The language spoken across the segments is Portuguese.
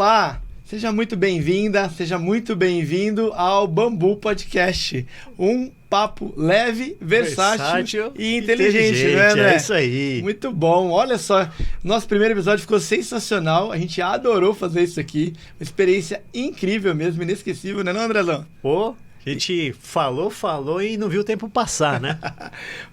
Olá, seja muito bem-vinda, seja muito bem-vindo ao Bambu Podcast. Um papo leve, versátil e inteligente, não é, André? É isso aí. Muito bom. Olha só, nosso primeiro episódio ficou sensacional. A gente adorou fazer isso aqui. Uma experiência incrível mesmo, inesquecível, não é, Andrezão? Pô, a gente falou e não viu o tempo passar, né?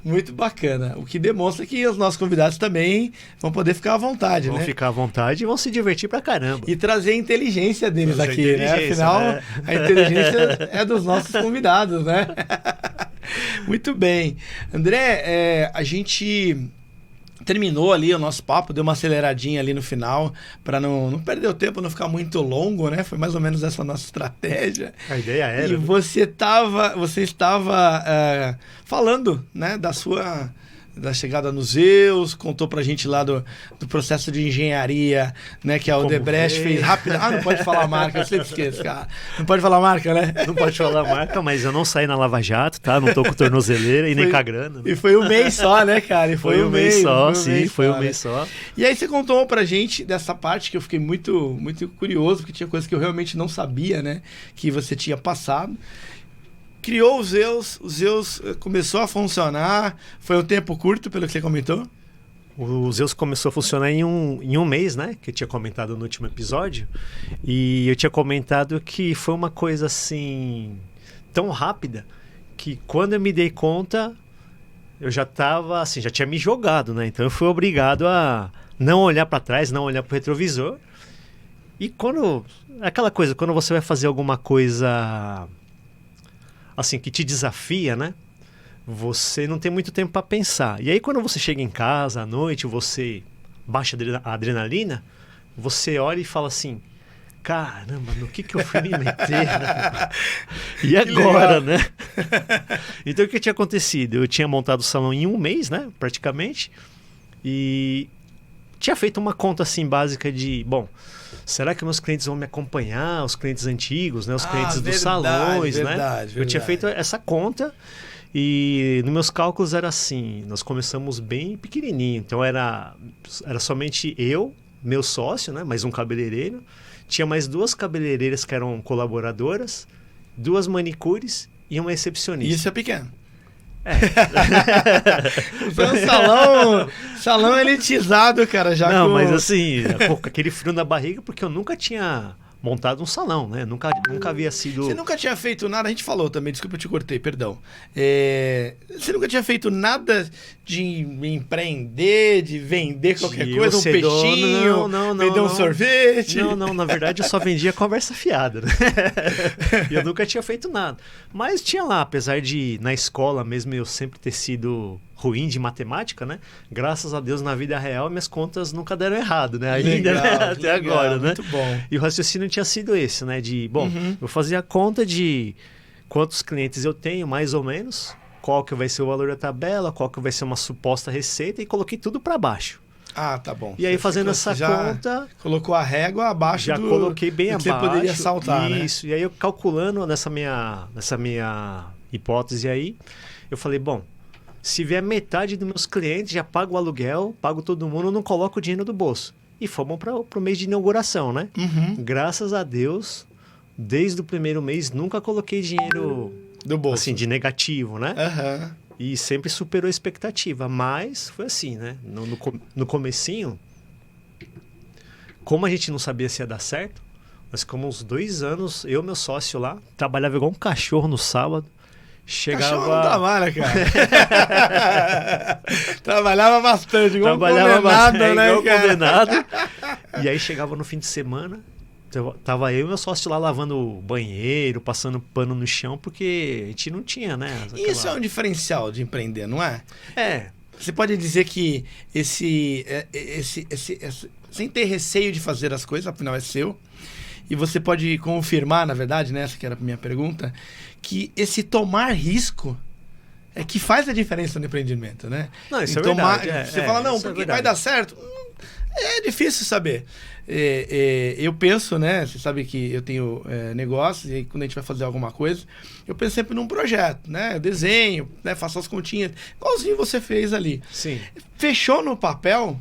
Muito bacana. O que demonstra que os nossos convidados também vão poder ficar à vontade, né? Vão ficar à vontade e vão se divertir pra caramba. E trazer a inteligência deles Trazer aqui, né? Afinal, né? a inteligência é dos nossos convidados, né? Muito bem. André, a gente terminou ali o nosso papo, deu uma aceleradinha ali no final, para não perder o tempo, não ficar muito longo, né? Foi mais ou menos essa nossa estratégia. A ideia era. E você estava falando, né, da chegada nos Zeus, contou pra gente lá do processo de engenharia, né, que a Odebrecht fez rápido. Ah, não pode falar a marca, eu sempre esqueço, cara. Não pode falar a marca, né? Não pode falar a marca, mas eu não saí na Lava Jato, tá? Não tô com tornozeleira e nem com a grana. Né? E foi um mês só, né, cara? E foi um mês só, foi um mês só. E aí você contou pra gente dessa parte que eu fiquei muito, muito curioso, porque tinha coisas que eu realmente não sabia, né, que você tinha passado. Criou os Zeus começou a funcionar, foi um tempo curto, pelo que você comentou? O Zeus começou a funcionar em um mês, né? Que eu tinha comentado no último episódio. E eu tinha comentado que foi uma coisa assim tão rápida que quando eu me dei conta, eu já tava assim, já tinha me jogado, né? Então eu fui obrigado a não olhar para trás, não olhar pro retrovisor. E aquela coisa, quando você vai fazer alguma coisa assim, que te desafia, né? Você não tem muito tempo para pensar. E aí, quando você chega em casa à noite, você baixa a adrenalina, você olha e fala assim, caramba, no que eu fui me meter? Né? E agora, né? Então, o que tinha acontecido? Eu tinha montado o salão em um mês, né? Praticamente. E tinha feito uma conta assim básica de, bom, será que meus clientes vão me acompanhar, os clientes antigos, né, os clientes dos salões, né? Eu tinha feito essa conta e nos meus cálculos era assim, nós começamos bem pequenininho, então era somente eu, meu sócio, né, mais um cabeleireiro, tinha mais 2 cabeleireiras que eram colaboradoras, 2 manicures e uma recepcionista. Isso é pequeno. Foi um salão elitizado, cara. Já não, mas assim, com aquele frio na barriga, porque eu nunca tinha montado um salão, né? Nunca havia sido... Você nunca tinha feito nada, a gente falou também, desculpa, eu te cortei, perdão. Você nunca tinha feito nada de empreender, de vender qualquer coisa, um peixinho, vender um sorvete? Não, na verdade eu só vendia conversa fiada, né? E eu nunca tinha feito nada. Mas tinha lá, apesar de na escola mesmo eu sempre ter sido ruim de matemática, né? Graças a Deus, na vida real, minhas contas nunca deram errado, né? Ainda, legal, né? Até legal, agora, né? Muito bom. E o raciocínio tinha sido esse, né? De, bom, eu fazia a conta de quantos clientes eu tenho, mais ou menos, qual que vai ser o valor da tabela, qual que vai ser uma suposta receita, e coloquei tudo para baixo. Ah, tá bom. E aí, fazendo essa conta... Colocou a régua abaixo já coloquei bem abaixo. Que você poderia saltar, isso, né? E aí, eu calculando nessa minha hipótese aí, eu falei, bom, se vier metade dos meus clientes, já pago o aluguel, pago todo mundo, não coloco o dinheiro do bolso. E fomos para o mês de inauguração, né? Graças a Deus, desde o primeiro mês, nunca coloquei dinheiro do bolso, assim, de negativo, né? E sempre superou a expectativa. Mas foi assim, né? No comecinho, como a gente não sabia se ia dar certo, nós ficamos uns 2 anos, eu e meu sócio lá, trabalhava igual um cachorro no sábado. Chegava... Cachorro não trabalha, cara. Trabalhava bastante, igual condenado, bastante, né, igual cara? condenado. E aí chegava no fim de semana, tava eu e meu sócio lá lavando o banheiro, passando pano no chão, porque a gente não tinha, né? Isso é um diferencial de empreender, não é? É. Você pode dizer que sem ter receio de fazer as coisas, afinal é seu, e você pode confirmar, na verdade, né, essa que era a minha pergunta, que esse tomar risco é que faz a diferença no empreendimento, né? Não, isso é verdade. Você fala, não, porque vai dar certo. É difícil saber. Eu penso, né? Você sabe que eu tenho negócios, e aí, quando a gente vai fazer alguma coisa, eu penso sempre num projeto, né? Eu desenho, né? Faço as continhas, igualzinho você fez ali. Sim. Fechou no papel,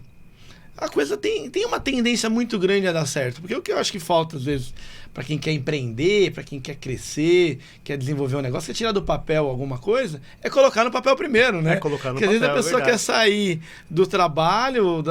a coisa tem uma tendência muito grande a dar certo. Porque o que eu acho que falta, às vezes, para quem quer empreender, para quem quer crescer, quer desenvolver um negócio, quer tirar do papel alguma coisa, é colocar no papel primeiro, né? É colocar no Porque papel, às vezes a pessoa verdade. quer sair do trabalho,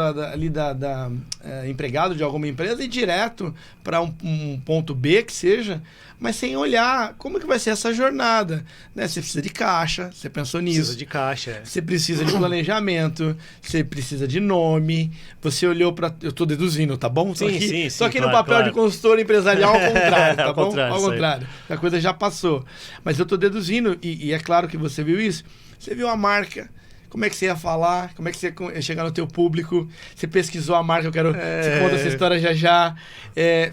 empregado de alguma empresa e ir direto para um ponto B que seja, mas sem olhar como que vai ser essa jornada, né? Você precisa de caixa, você pensou nisso. Precisa de caixa, é. Você precisa de planejamento, você precisa de nome, você olhou para... Eu estou deduzindo, tá bom? Sim, Tô aqui no claro, papel de consultor empresarial ao contrário, tá Ao bom? contrário, Ao isso aí. contrário. A coisa já passou. Mas eu estou deduzindo, e é claro que você viu isso, você viu a marca, como é que você ia falar, como é que você ia chegar no teu público, você pesquisou a marca, você conta essa história já,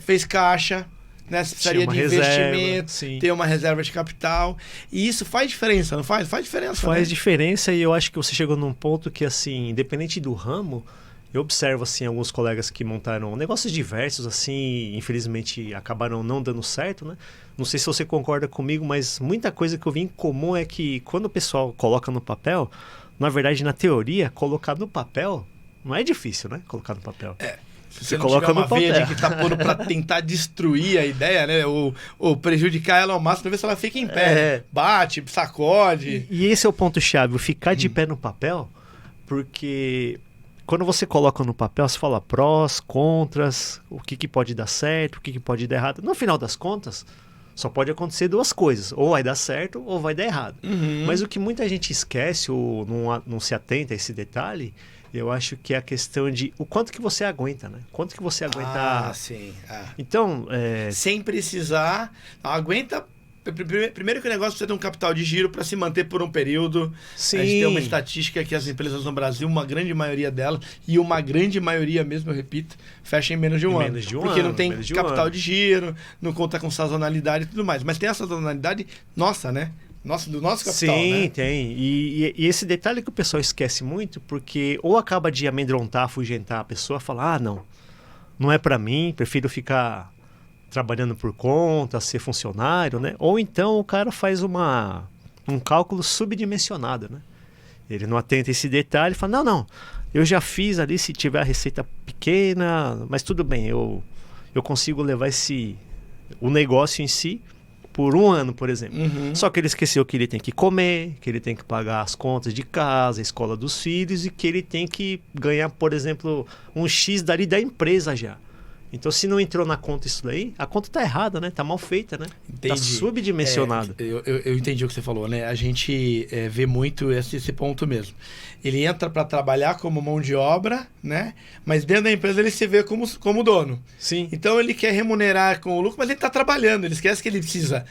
fez caixa, né? Você precisaria de investimento, ter uma reserva de capital. E isso faz diferença, não faz? Faz diferença. Faz né? diferença, e eu acho que você chegou num ponto que, assim, independente do ramo, eu observo, assim, alguns colegas que montaram negócios diversos, assim, infelizmente acabaram não dando certo, né? Não sei se você concorda comigo, mas muita coisa que eu vi em comum é que quando o pessoal coloca no papel, na verdade, na teoria, colocar no papel não é difícil, né? Colocar no papel. Se você coloca uma verde que tá pondo para tentar destruir a ideia, né? Ou prejudicar ela ao máximo, pra ver se ela fica em pé. Bate, sacode. E esse é o ponto-chave, o ficar de pé no papel, porque quando você coloca no papel, você fala prós, contras, o que pode dar certo, o que pode dar errado. No final das contas, só pode acontecer duas coisas, ou vai dar certo ou vai dar errado. Mas o que muita gente esquece ou não se atenta a esse detalhe, eu acho que é a questão de o quanto que você aguenta, né? Quanto que você aguenta... Sim. Então... Sem precisar... Aguenta... Primeiro que o negócio precisa ter um capital de giro para se manter por um período. Sim. A gente tem uma estatística que as empresas no Brasil, uma grande maioria delas, e uma grande maioria mesmo, eu repito, fecha em menos de um ano. Porque não tem capital de giro, não conta com sazonalidade e tudo mais. Mas tem a sazonalidade nossa, né? Do nosso capital, Sim, né? tem. E esse detalhe que o pessoal esquece muito, porque ou acaba de amedrontar, afugentar a pessoa, falar, não é para mim, prefiro ficar trabalhando por conta, ser funcionário, né? Ou então o cara faz um cálculo subdimensionado, né? Ele não atenta a esse detalhe e fala, não, eu já fiz ali, se tiver a receita pequena, mas tudo bem, eu consigo levar o negócio em si por um ano, por exemplo. Só que ele esqueceu que ele tem que comer, que ele tem que pagar as contas de casa, a escola dos filhos e que ele tem que ganhar, por exemplo, um X dali da empresa já. Então, se não entrou na conta isso daí, a conta tá errada, né? Tá mal feita, né? Entendi. Tá subdimensionado. Eu entendi o que você falou, né? A gente vê muito esse ponto mesmo. Ele entra para trabalhar como mão de obra, né? Mas dentro da empresa ele se vê como dono. Sim. Então, ele quer remunerar com o lucro, mas ele está trabalhando. Ele esquece que ele precisa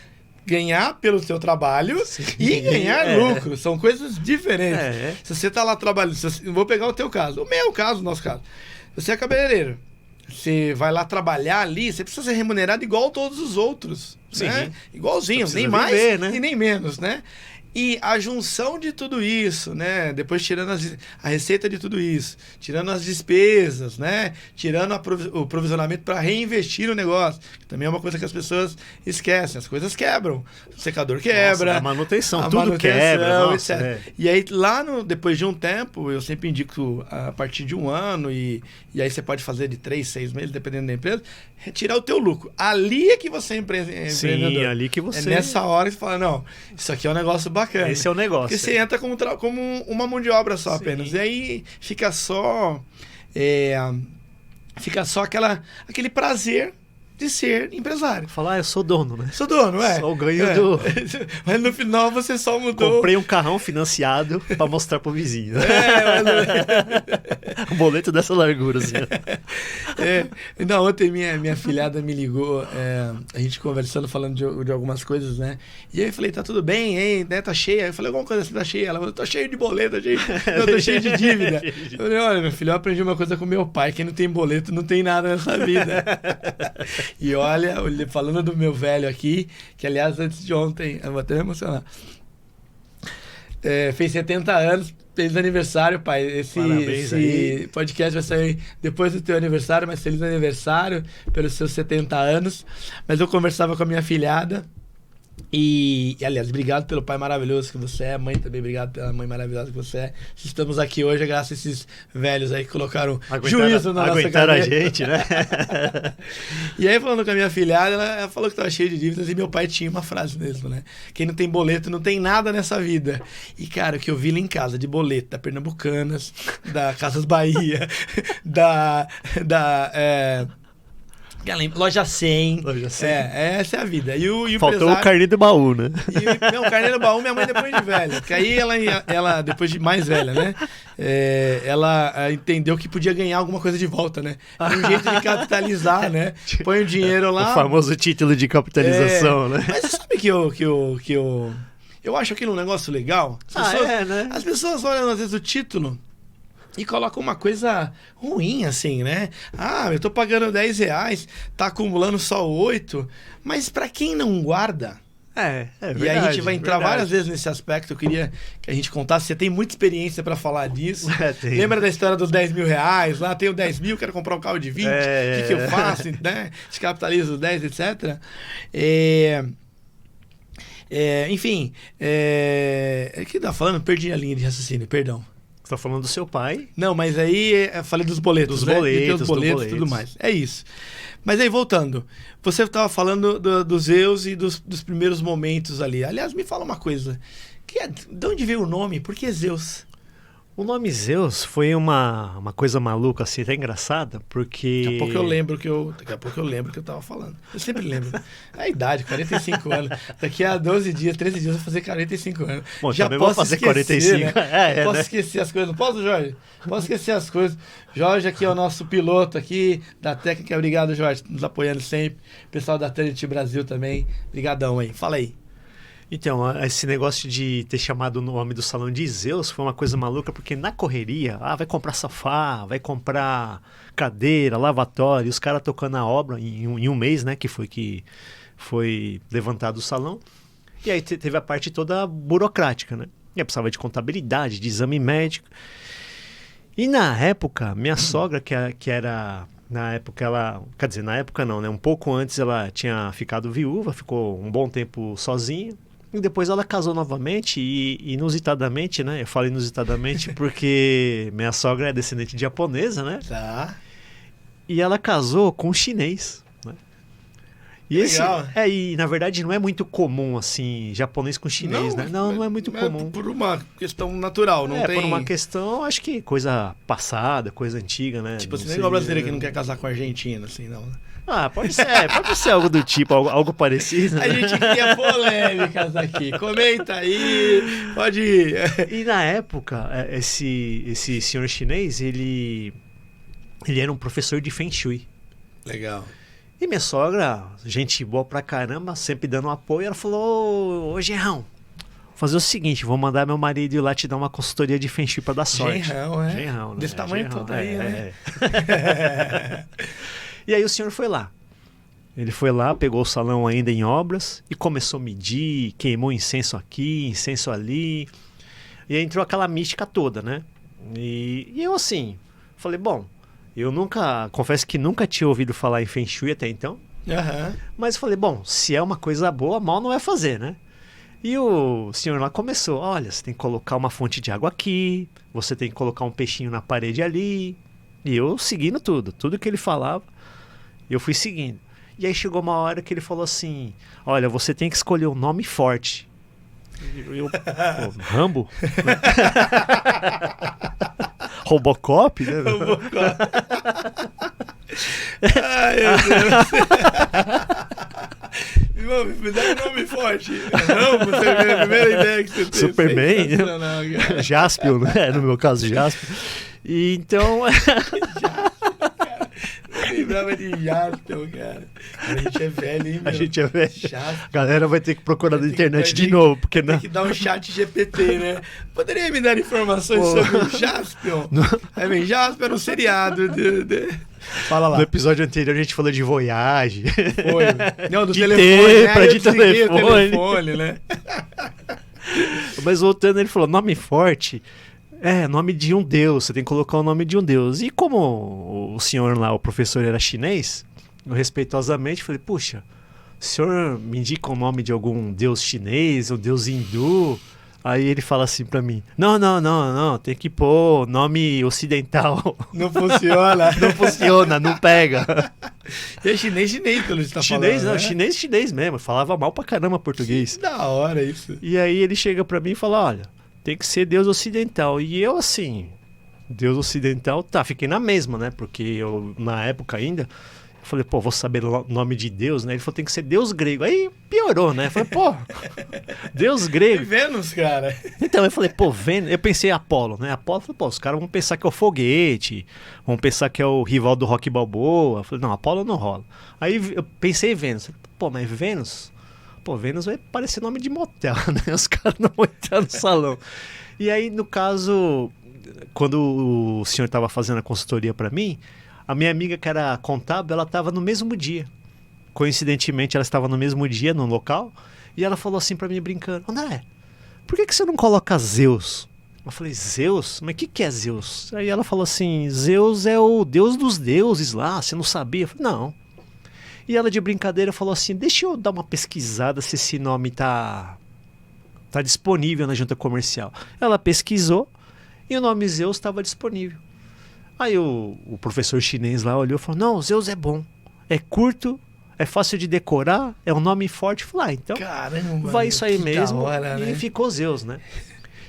ganhar pelo seu trabalho e ganhar lucro. São coisas diferentes. Se você está lá trabalhando... Vou pegar o teu caso. O meu caso, o nosso caso. Você é cabeleireiro. Você vai lá trabalhar ali, você precisa ser remunerado igual a todos os outros. Sim. Né? Igualzinho, nem mais e nem menos, né? E a junção de tudo isso, né? Depois tirando a receita de tudo isso, tirando as despesas, né? Tirando o provisionamento para reinvestir no negócio, que também é uma coisa que as pessoas esquecem. As coisas quebram, o secador quebra, a manutenção, tudo quebra, etc. E aí lá depois de um tempo, eu sempre indico a partir de um ano e aí você pode fazer de 3, 6 meses, dependendo da empresa, retirar o teu lucro. Ali é que você é empreendedor. Sim, ali que você... É nessa hora que você fala, não, isso aqui é um negócio bacana. Esse é o negócio. Porque você entra como uma mão de obra só apenas. E aí fica só aquele prazer de ser empresário. Falar, eu sou dono, né? Sou dono, Só o ganho do... Mas no final você só mudou... Comprei um carrão financiado para mostrar pro vizinho. Um boleto dessa largura, assim. Não, ontem minha filhada me ligou, a gente conversando, falando de algumas coisas, né? E aí eu falei, tá tudo bem, hein? Né? Tá cheia? Eu falei, alguma coisa assim, tá cheia? Ela falou, tô cheio de boleto, eu tô cheio de dívida. Eu falei, olha, meu filho, eu aprendi uma coisa com meu pai, quem não tem boleto não tem nada nessa vida. E olha, falando do meu velho aqui, que aliás, antes de ontem, eu vou até me emocionar, fez 70 anos, feliz aniversário, pai. Esse podcast vai sair depois do teu aniversário, mas feliz aniversário pelos seus 70 anos. Mas eu conversava com a minha filhada E, aliás, obrigado pelo pai maravilhoso que você é, mãe também, obrigado pela mãe maravilhosa que você é. Estamos aqui hoje graças a esses velhos aí que colocaram juízo na nossa cabeça. A cabeça. gente, né? E aí, falando com a minha filhada, ela falou que estava cheia de dívidas e meu pai tinha uma frase mesmo, né? Quem não tem boleto não tem nada nessa vida. E, cara, o que eu vi lá em casa de boleto da Pernambucanas, da Casas Bahia, Loja 100. Loja 100. Essa é a vida. E o Faltou empresário... o carnê do baú, né? Não, o carnê do baú, minha mãe depois de velha. Porque aí ela depois de mais velha, né? Ela entendeu que podia ganhar alguma coisa de volta, né? Um jeito de capitalizar, né? Põe o dinheiro lá. O famoso título de capitalização, né? Mas você sabe que eu acho aquilo um negócio legal? Né? As pessoas olham às vezes o título e colocam uma coisa ruim, assim, né? Eu tô pagando R$10, tá acumulando só 8. Mas pra quem não guarda... É verdade. E aí a gente vai entrar várias vezes nesse aspecto. Eu queria que a gente contasse. Você tem muita experiência pra falar disso. Lembra da história dos R$10.000? Lá tenho 10 mil, quero comprar um carro de 20. O que eu faço, né? Descapitalizo os 10, etc. Enfim, o que tá falando? Perdi a linha de raciocínio, perdão. Você tá falando do seu pai? Não, mas aí eu falei dos boletos, dos né? boletos, E tudo mais. É isso. Mas aí, voltando, você estava falando dos Zeus e dos primeiros momentos ali. Aliás, me fala uma coisa. De onde veio o nome? Por que Zeus? O nome Zeus foi uma coisa maluca, assim, até engraçada, porque... Daqui a pouco eu lembro que eu tava falando. Eu sempre lembro. A idade, 45 anos. Daqui a 12 dias, 13 dias eu vou fazer 45 anos. Bom, já posso fazer esquecer, 45. Né? Posso esquecer as coisas. Não posso, Jorge? Posso esquecer as coisas. Jorge aqui é o nosso piloto aqui da técnica. Obrigado, Jorge, nos apoiando sempre. Pessoal da Trinity Brasil também. Obrigadão aí. Fala aí. Então, esse negócio de ter chamado o nome do salão de Zeus foi uma coisa maluca, porque na correria, vai comprar sofá, vai comprar cadeira, lavatório, os caras tocando a obra em um mês, né, que foi levantado o salão. E aí teve a parte toda burocrática, né? E aí precisava de contabilidade, de exame médico. E na época, minha sogra, que era... Na época ela... Quer dizer, na época não, né? Um pouco antes ela tinha ficado viúva, ficou um bom tempo sozinha. E depois ela casou novamente e inusitadamente, né? Eu falo inusitadamente porque minha sogra é descendente de japonesa, né? Tá. E ela casou com um chinês, né? E legal. E na verdade não é muito comum, assim, japonês com chinês, né? Não é muito comum. Por uma questão natural, não tem... por uma questão, acho que coisa passada, coisa antiga, né? Tipo assim, não é igual brasileiro que não quer casar com argentino, assim, não. Pode ser algo do tipo, algo parecido. Né? A gente cria polêmicas aqui. Comenta aí, pode ir. E na época, esse senhor chinês, ele era um professor de Feng Shui. Legal. E minha sogra, gente boa pra caramba, sempre dando apoio, ela falou, ô Gerrão, vou fazer o seguinte, vou mandar meu marido ir lá te dar uma consultoria de Feng Shui pra dar sorte. Gerrão, né? Desse tamanho todo aí, né? E aí o senhor foi lá. Ele foi lá, pegou o salão ainda em obras e começou a medir, queimou incenso aqui, incenso ali. E aí entrou aquela mística toda, né? E eu assim, falei, bom, confesso que nunca tinha ouvido falar em Feng Shui até então. Uhum. Mas falei, bom, se é uma coisa boa, mal não vai fazer, né? E o senhor lá começou, olha, você tem que colocar uma fonte de água aqui, você tem que colocar um peixinho na parede ali. E eu seguindo tudo que ele falava, eu fui seguindo. E aí chegou uma hora que ele falou assim, olha, você tem que escolher um nome forte. Rambo? Robocop, né? Robocop. Ai, meu Deus. Me dá um nome forte. Rambo, você a primeira ideia que você teve. Superman, Jaspion, né? No meu caso, Jaspion. E então... Lembrava de Jaspion, cara. A gente é velho, hein, meu? A gente é velho. Jaspion. Galera vai ter que procurar na internet de novo, porque não... Tem que dar um chat GPT, né? Poderia me dar informações sobre o Jaspion? Jaspion era um seriado Fala lá. No episódio anterior a gente falou de Voyage. Foi. Não, do de telefone. De telefone, né? Mas voltando, ele falou, nome forte... nome de um deus, você tem que colocar o nome de um deus. E como o senhor lá, o professor, era chinês, eu respeitosamente falei, puxa, senhor me indica o nome de algum deus chinês ou deus hindu? Aí ele fala assim pra mim, não, tem que pôr nome ocidental. Não funciona. Não funciona, não pega. E é chinês, pelo que você tá Chinês, falando, não, né? chinês mesmo. Falava mal pra caramba português. Que da hora isso. E aí ele chega pra mim e fala, olha, tem que ser deus ocidental. E eu assim, deus ocidental, tá, fiquei na mesma, né? Porque eu, na época ainda, eu falei, pô, vou saber o nome de Deus, né? Ele falou, tem que ser Deus grego. Aí piorou, né? Eu falei, pô, Deus E grego. Vênus, cara. Então eu falei, pô, Vênus. Eu pensei Apolo, né? Apolo, falei, pô, os caras vão pensar que é o foguete, vão pensar que é o rival do Rock Balboa. Eu falei, não, Apolo não rola. Aí eu pensei em Vênus. Pô, mas Vênus? Pô, Vênus vai parecer nome de motel, né? Os caras não vão entrar no salão. E aí, no caso, quando o senhor estava fazendo a consultoria para mim, a minha amiga que era contábil, ela estava no mesmo dia. Coincidentemente, ela estava no mesmo dia, no local, e ela falou assim para mim, brincando, André, por que você não coloca Zeus? Eu falei, Zeus? Mas o que é Zeus? Aí ela falou assim, Zeus é o deus dos deuses lá, você não sabia? Eu falei, não. E ela de brincadeira falou assim, deixa eu dar uma pesquisada se esse nome tá disponível na junta comercial. Ela pesquisou e o nome Zeus estava disponível. Aí o professor chinês lá olhou e falou, não, Zeus é bom, é curto, é fácil de decorar, é um nome forte. Eu falei, então Caramba, vai isso aí que mesmo. da hora, E né? ficou Zeus, né?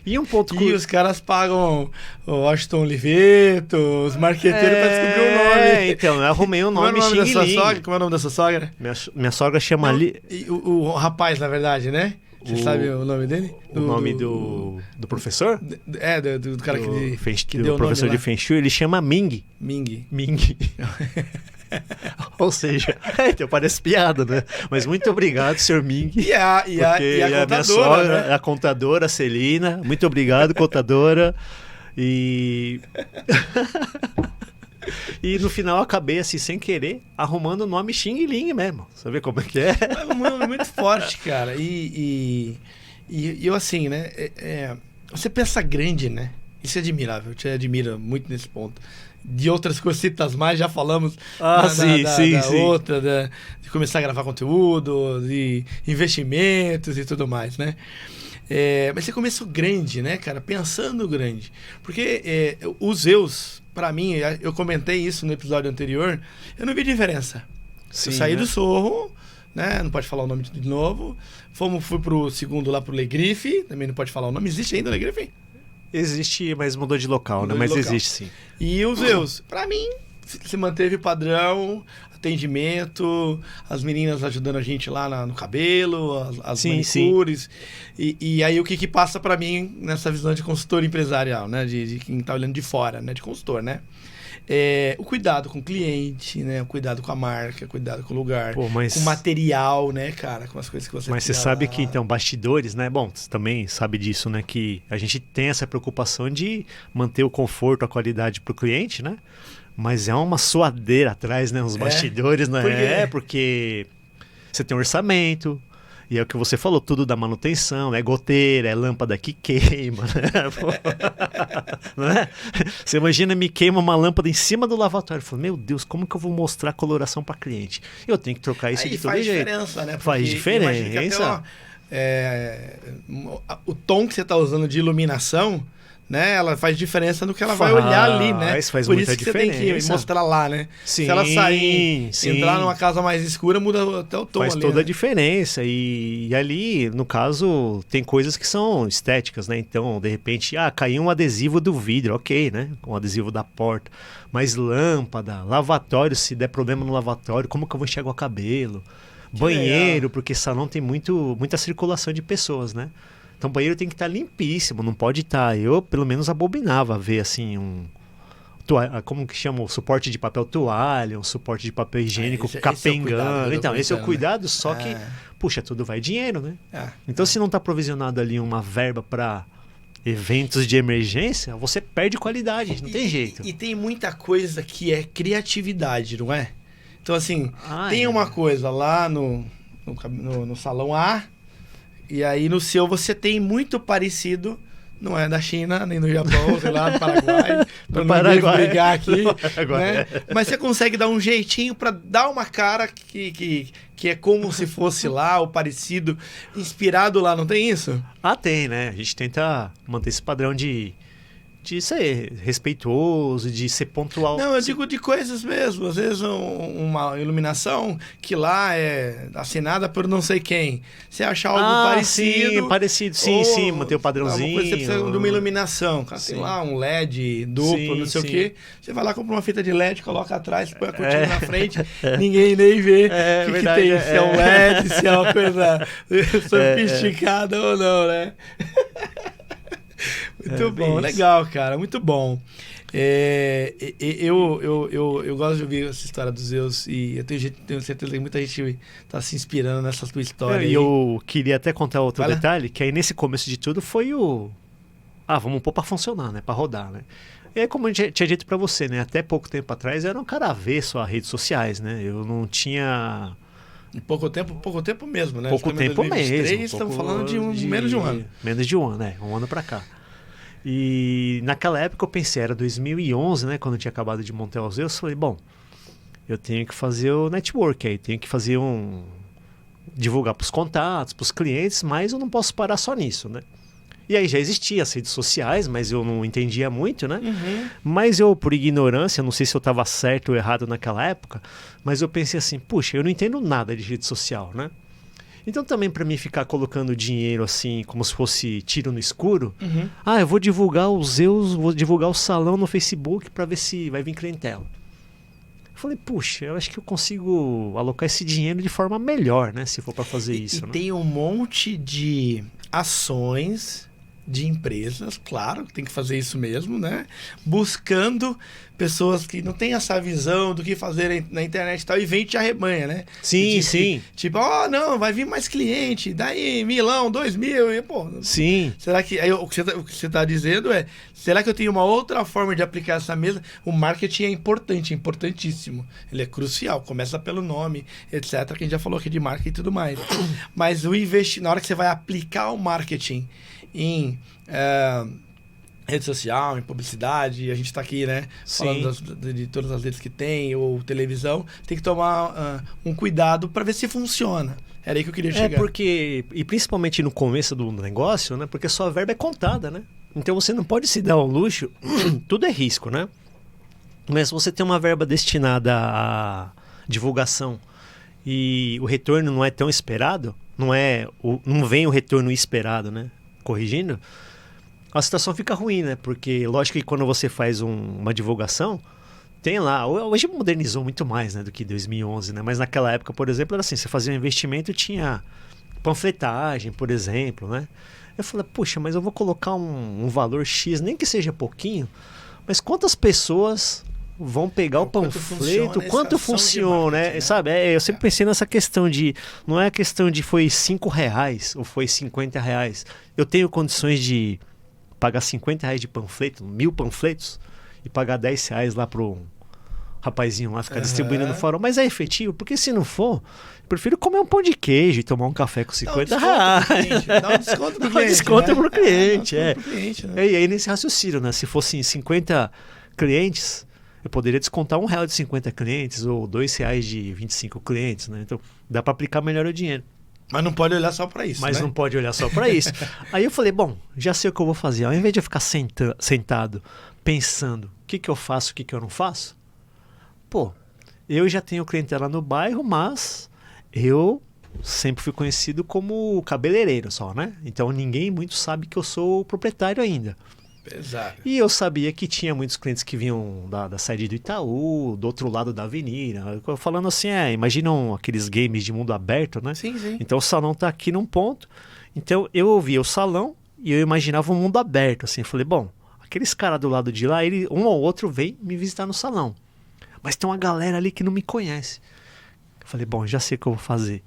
E um ponto E os caras pagam o Washington Oliveto, os marqueteiros pra descobrir o nome. Então, eu arrumei um Como é o nome nome da sua Xing Ling. sogra? Como é o nome da sua sogra? Minha sogra chama ali E o rapaz, na verdade, né? Você sabe o nome dele? o nome do professor? Do cara que Do deu o nome professor lá. de Feng Shui, ele chama Ming. Ming. Ming. Ou seja, então parece piada, né? Mas muito obrigado, senhor Ming. E a Minha contadora, sogra, né? a contadora, Celina. Muito obrigado, contadora. E... e no final eu acabei, assim, sem querer, arrumando o nome Xing Ling mesmo. Sabe como é que é? É um nome muito forte, cara. E eu, assim, né? Você pensa grande, né? Isso é admirável. Eu te admiro muito nesse ponto. De outras cositas mais, já falamos Sim. outra, de começar a gravar conteúdo, de investimentos e tudo mais, né? Mas você começou grande, né, cara? Pensando grande. Porque os Zeus, pra mim, eu comentei isso no episódio anterior, eu não vi diferença. Sim, eu saí né? do Sorro, né? Não pode falar o nome de novo. Fui pro segundo lá, pro Le Grife, também não pode falar o nome. Existe ainda o Le Grife? Existe, mas mudou de local, Mudou né? de Mas local. existe sim. E os Zeus, pra mim, se manteve padrão, atendimento, as meninas ajudando a gente lá no cabelo, as Sim, manicures. E aí o que passa pra mim nessa visão de consultor empresarial, né? De quem tá olhando de fora, né? De consultor, né? O cuidado com o cliente, né? O cuidado com a marca, cuidado com o lugar, Pô, mas- com o material, né, cara? Com as coisas que você Mas você tira sabe lá. que, então, bastidores, né? Bom, você também sabe disso, né? Que a gente tem essa preocupação de manter o conforto, a qualidade pro cliente, né? Mas é uma suadeira atrás, né? Os bastidores, né? Por quê? Porque você tem um orçamento, e é o que você falou, tudo da manutenção, é goteira, é lâmpada que queima, né? Pô, né? Você imagina, me queima uma lâmpada em cima do lavatório. Eu falo, meu Deus, como que eu vou mostrar a coloração para cliente? Eu tenho que trocar isso Aí de todo faz jeito. diferença, né? Faz Porque imagina que até, diferença. o tom que você está usando de iluminação, né? Ela faz diferença no que ela vai olhar ali, né? Faz Por muita isso que você tem que diferença. mostrar lá, né? Sim, Se ela sair, sim. entrar numa casa mais escura, muda até o tom Faz ali, toda né? a diferença. E ali, no caso, tem coisas que são estéticas, né? Então, de repente, caiu um adesivo do vidro, ok, né? Um adesivo da porta. Mas lâmpada, lavatório, se der problema no lavatório, como que eu vou enxergar o cabelo? Banheiro, legal. porque salão tem muita circulação de pessoas, né? Então o banheiro tem que estar limpíssimo, não pode estar. Eu, pelo menos, abominava ver assim como que chama? O suporte de papel toalha, um suporte de papel higiênico Esse é o capengando. cuidado, Então, esse é o cuidado, só né? que, puxa, tudo vai dinheiro, né? É. Então, se não está provisionado ali uma verba para eventos de emergência, você perde qualidade, não tem jeito. E tem muita coisa que é criatividade, não é? Então, assim, tem é. uma coisa lá no salão A, e aí no seu você tem muito parecido, não é da China, nem do Japão, sei lá, do Paraguai, para não brigar aqui, né? Mas você consegue dar um jeitinho para dar uma cara que é como se fosse lá, ou parecido, inspirado lá, não tem isso? Ah, tem, né? A gente tenta manter esse padrão de ser respeitoso, de ser pontual. Não, eu digo de coisas mesmo. Às vezes uma iluminação que lá é assinada por não sei quem. Você acha algo parecido. Sim, parecido. Sim, manter o padrãozinho. Uma coisa que você precisa de uma iluminação. Cara, tem lá um LED duplo, não sei o quê. Você vai lá, compra uma fita de LED, coloca atrás, põe a cortina na frente, ninguém nem vê o que tem. Se é um LED, se é uma coisa sofisticada ou não, né? Muito bom, legal, cara, muito bom. Eu gosto de ouvir essa história dos Zeus e eu tenho certeza que muita gente está se inspirando nessa tua história. E eu queria até contar outro detalhe, que aí nesse começo de tudo foi vamos pôr para funcionar, né, para rodar, né. E aí, como eu tinha dito para você, né, até pouco tempo atrás eu era um cara avesso a redes sociais, né, eu não tinha... Pouco tempo mesmo, né? Pouco tempo 2023, mesmo. Estamos falando de menos de um ano. Menos de um ano, né? Um ano pra cá. E naquela época eu pensei, era 2011, né? Quando eu tinha acabado de montar os Zeus, eu falei, bom, eu tenho que fazer o network aí, tenho que fazer divulgar pros contatos, pros clientes, mas eu não posso parar só nisso, né? E aí já existia as redes sociais, mas eu não entendia muito, né? Uhum. Mas eu, por ignorância, não sei se eu estava certo ou errado naquela época, mas eu pensei assim, puxa, eu não entendo nada de rede social, né? Então também para mim ficar colocando dinheiro assim, como se fosse tiro no escuro, eu vou divulgar os Zeus, vou divulgar o salão no Facebook para ver se vai vir clientela. Eu falei, puxa, eu acho que eu consigo alocar esse dinheiro de forma melhor, né? Se for para fazer isso. E né? Tem um monte de ações de empresas, claro, tem que fazer isso mesmo, né? Buscando pessoas que não têm essa visão do que fazer na internet e tal, e vem e te arrebanha, né? Sim, sim. Tipo, não, vai vir mais cliente, daí 1.000, 2.000, e pô... Sim. Será que... Aí, o que você tá dizendo é, será que eu tenho uma outra forma de aplicar essa mesa? O marketing é importante, importantíssimo. Ele é crucial, começa pelo nome, etc, que a gente já falou aqui de marketing e tudo mais. Mas na hora que você vai aplicar o marketing em rede social, em publicidade, a gente está aqui, né, falando de todas as redes que tem, ou televisão, tem que tomar um cuidado para ver se funciona. Era aí que eu queria chegar. Porque, e principalmente no começo do negócio, né, porque sua verba é contada, né? Então você não pode se dar ao luxo, tudo é risco, né? Mas se você tem uma verba destinada à divulgação e o retorno não é tão esperado, não vem o retorno esperado, né? Corrigindo, a situação fica ruim, né? Porque lógico que quando você faz uma divulgação, tem lá, hoje modernizou muito mais, né, do que 2011, né? Mas naquela época, por exemplo, era assim, você fazia um investimento e tinha panfletagem, por exemplo, né? Eu falei, puxa, mas eu vou colocar um valor X, nem que seja pouquinho, mas quantas pessoas vão pegar o panfleto, quanto funciona, né? Sabe? Eu sempre pensei nessa questão de, não é a questão de foi R$5 ou foi R$50. Eu tenho condições de pagar R$50 de panfleto, 1.000 panfletos, e pagar R$10 lá pro rapazinho lá ficar distribuindo no farol, mas é efetivo, porque se não for, eu prefiro comer um pão de queijo e tomar um café com R$50. Dá um desconto pro cliente. Dá um desconto pro cliente, né? E aí nesse raciocínio, né? Se fossem 50 clientes, eu poderia descontar R$1 de 50 clientes ou R$2 de 25 clientes, né? Então dá para aplicar melhor o dinheiro. Mas não pode olhar só para isso, Mas não pode olhar só para isso. Aí eu falei, bom, já sei o que eu vou fazer. Ao invés de eu ficar sentado pensando o que eu faço, o que eu não faço, pô, eu já tenho clientela no bairro, mas eu sempre fui conhecido como cabeleireiro só, né? Então ninguém muito sabe que eu sou o proprietário ainda. Pesado. E eu sabia que tinha muitos clientes que vinham da sede do Itaú, do outro lado da avenida. Falando assim, imaginam aqueles games de mundo aberto, né? Sim, sim. Então o salão está aqui num ponto. Então eu ouvia o salão e eu imaginava um mundo aberto, assim. Eu falei, bom, aqueles caras do lado de lá, um ou outro vem me visitar no salão. Mas tem uma galera ali que não me conhece. Eu falei, bom, já sei o que eu vou fazer.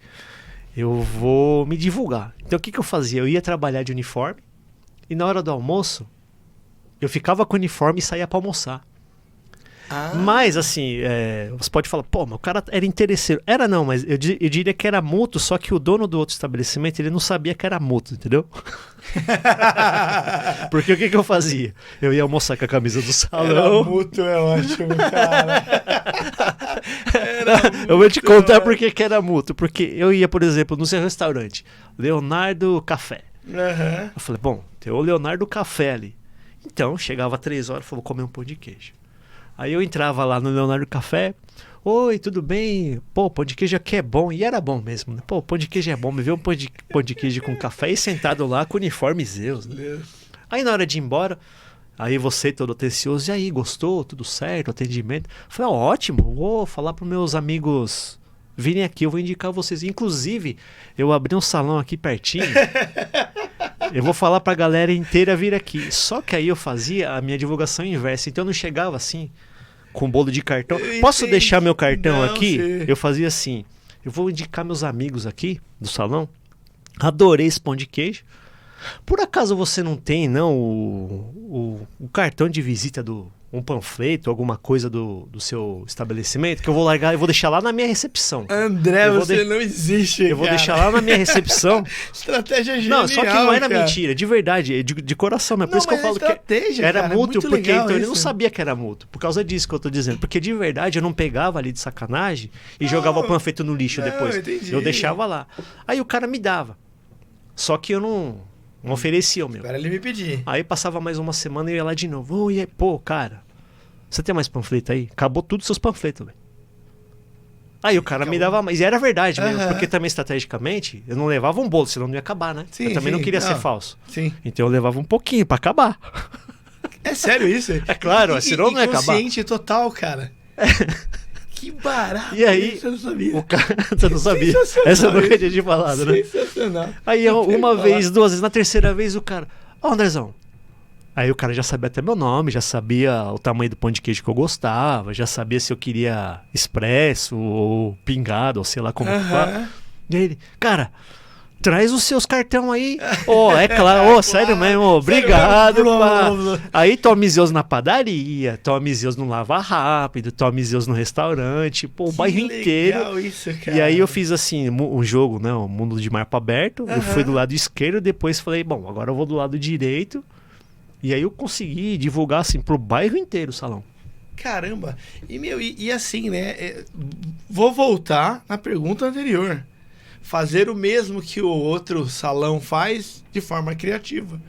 Eu vou me divulgar. Então o que eu fazia? Eu ia trabalhar de uniforme e na hora do almoço eu ficava com o uniforme e saía para almoçar. Mas, assim, você pode falar, pô, mas o cara era interesseiro. Era não, mas eu diria que era mútuo, só que o dono do outro estabelecimento, ele não sabia que era mútuo, entendeu? Porque o que eu fazia? Eu ia almoçar com a camisa do salão. Era mútuo, é ótimo, cara. Eu vou te contar por que era mútuo. Porque eu ia, por exemplo, no seu restaurante, Leonardo Café. Uhum. Eu falei, bom, tem o Leonardo Café ali. Então, chegava 3 horas e falou, comer um pão de queijo. Aí eu entrava lá no Leonardo Café. Oi, tudo bem? Pô, pão de queijo aqui é bom. E era bom mesmo, né? Pô, pão de queijo é bom. Me viu um pão de queijo com café e sentado lá com o uniforme Zeus, né? Aí na hora de ir embora, aí você todo atencioso. E aí, gostou? Tudo certo? Atendimento? Eu falei, ótimo. Vou falar pros meus amigos virem aqui. Eu vou indicar vocês. Inclusive, eu abri um salão aqui pertinho. Eu vou falar pra galera inteira vir aqui. Só que aí eu fazia a minha divulgação inversa. Então eu não chegava assim, com bolo de cartão. Posso deixar meu cartão aqui? Sim. Eu fazia assim. Eu vou indicar meus amigos aqui do salão. Adorei esse pão de queijo. Por acaso você não tem, não, o cartão de visita um panfleto, alguma coisa do seu estabelecimento, que eu vou largar, eu vou deixar lá na minha recepção. André, você não existe, Eu vou deixar lá na minha recepção. Estratégia genial, não, só que não era cara. Mentira, de verdade, de coração. Mas por isso que eu falo que era mútuo, porque então ele não sabia que era mútuo. Por causa disso que eu tô dizendo. Porque de verdade eu não pegava ali de sacanagem e jogava o panfleto no lixo depois. Eu deixava lá. Aí o cara me dava. Só que eu não oferecia o meu. Agora ele me pedia. Aí passava mais uma semana e eu ia lá de novo. E aí, pô, cara, você tem mais panfleto aí? Acabou tudo os seus panfletos, velho. Aí o cara me dava mais. E era verdade mesmo, porque também estrategicamente eu não levava um bolo, senão não ia acabar, né? Sim, eu também não queria ser falso. Sim. Então eu levava um pouquinho pra acabar. É sério isso? É claro, senão não ia acabar. Consciente total, cara. Que barato. E aí, você não sabia. Você não sabia. Essa eu nunca tinha te falado, né? Sensacional. Aí uma vez, 2 vezes, na terceira vez o cara, Andrezão. Aí o cara já sabia até meu nome, já sabia o tamanho do pão de queijo que eu gostava, já sabia se eu queria expresso ou pingado, ou sei lá como que fala. E aí ele, cara, traz os seus cartão aí. É claro, sério mesmo, obrigado. Aí tome Zeus na padaria, tome Zeus no Lava Rápido, tome Zeus no restaurante, o bairro inteiro. Isso, cara. E aí eu fiz assim, um jogo, né, o mundo de mapa aberto, eu fui do lado esquerdo, depois falei, bom, agora eu vou do lado direito. E aí eu consegui divulgar assim pro bairro inteiro o salão. Caramba. E assim, né, vou voltar na pergunta anterior. Fazer o mesmo que o outro salão faz de forma criativa.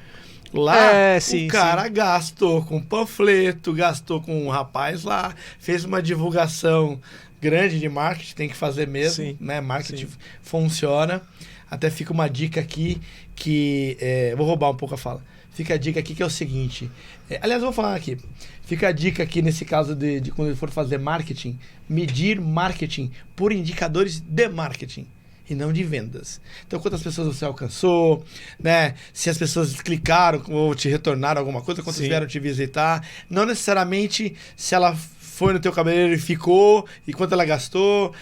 Lá, o cara gastou com panfleto, gastou com um rapaz lá, fez uma divulgação grande de marketing, tem que fazer mesmo, né? Marketing funciona. Até fica uma dica aqui que... vou roubar um pouco a fala. Fica a dica aqui que é o seguinte... aliás, vou falar aqui. Fica a dica aqui nesse caso de quando for fazer marketing, medir marketing por indicadores de marketing e não de vendas. Então, quantas pessoas você alcançou, né? Se as pessoas clicaram ou te retornaram alguma coisa, quantas vieram te visitar. Não necessariamente se ela foi no teu cabeleireiro e ficou, e quanto ela gastou.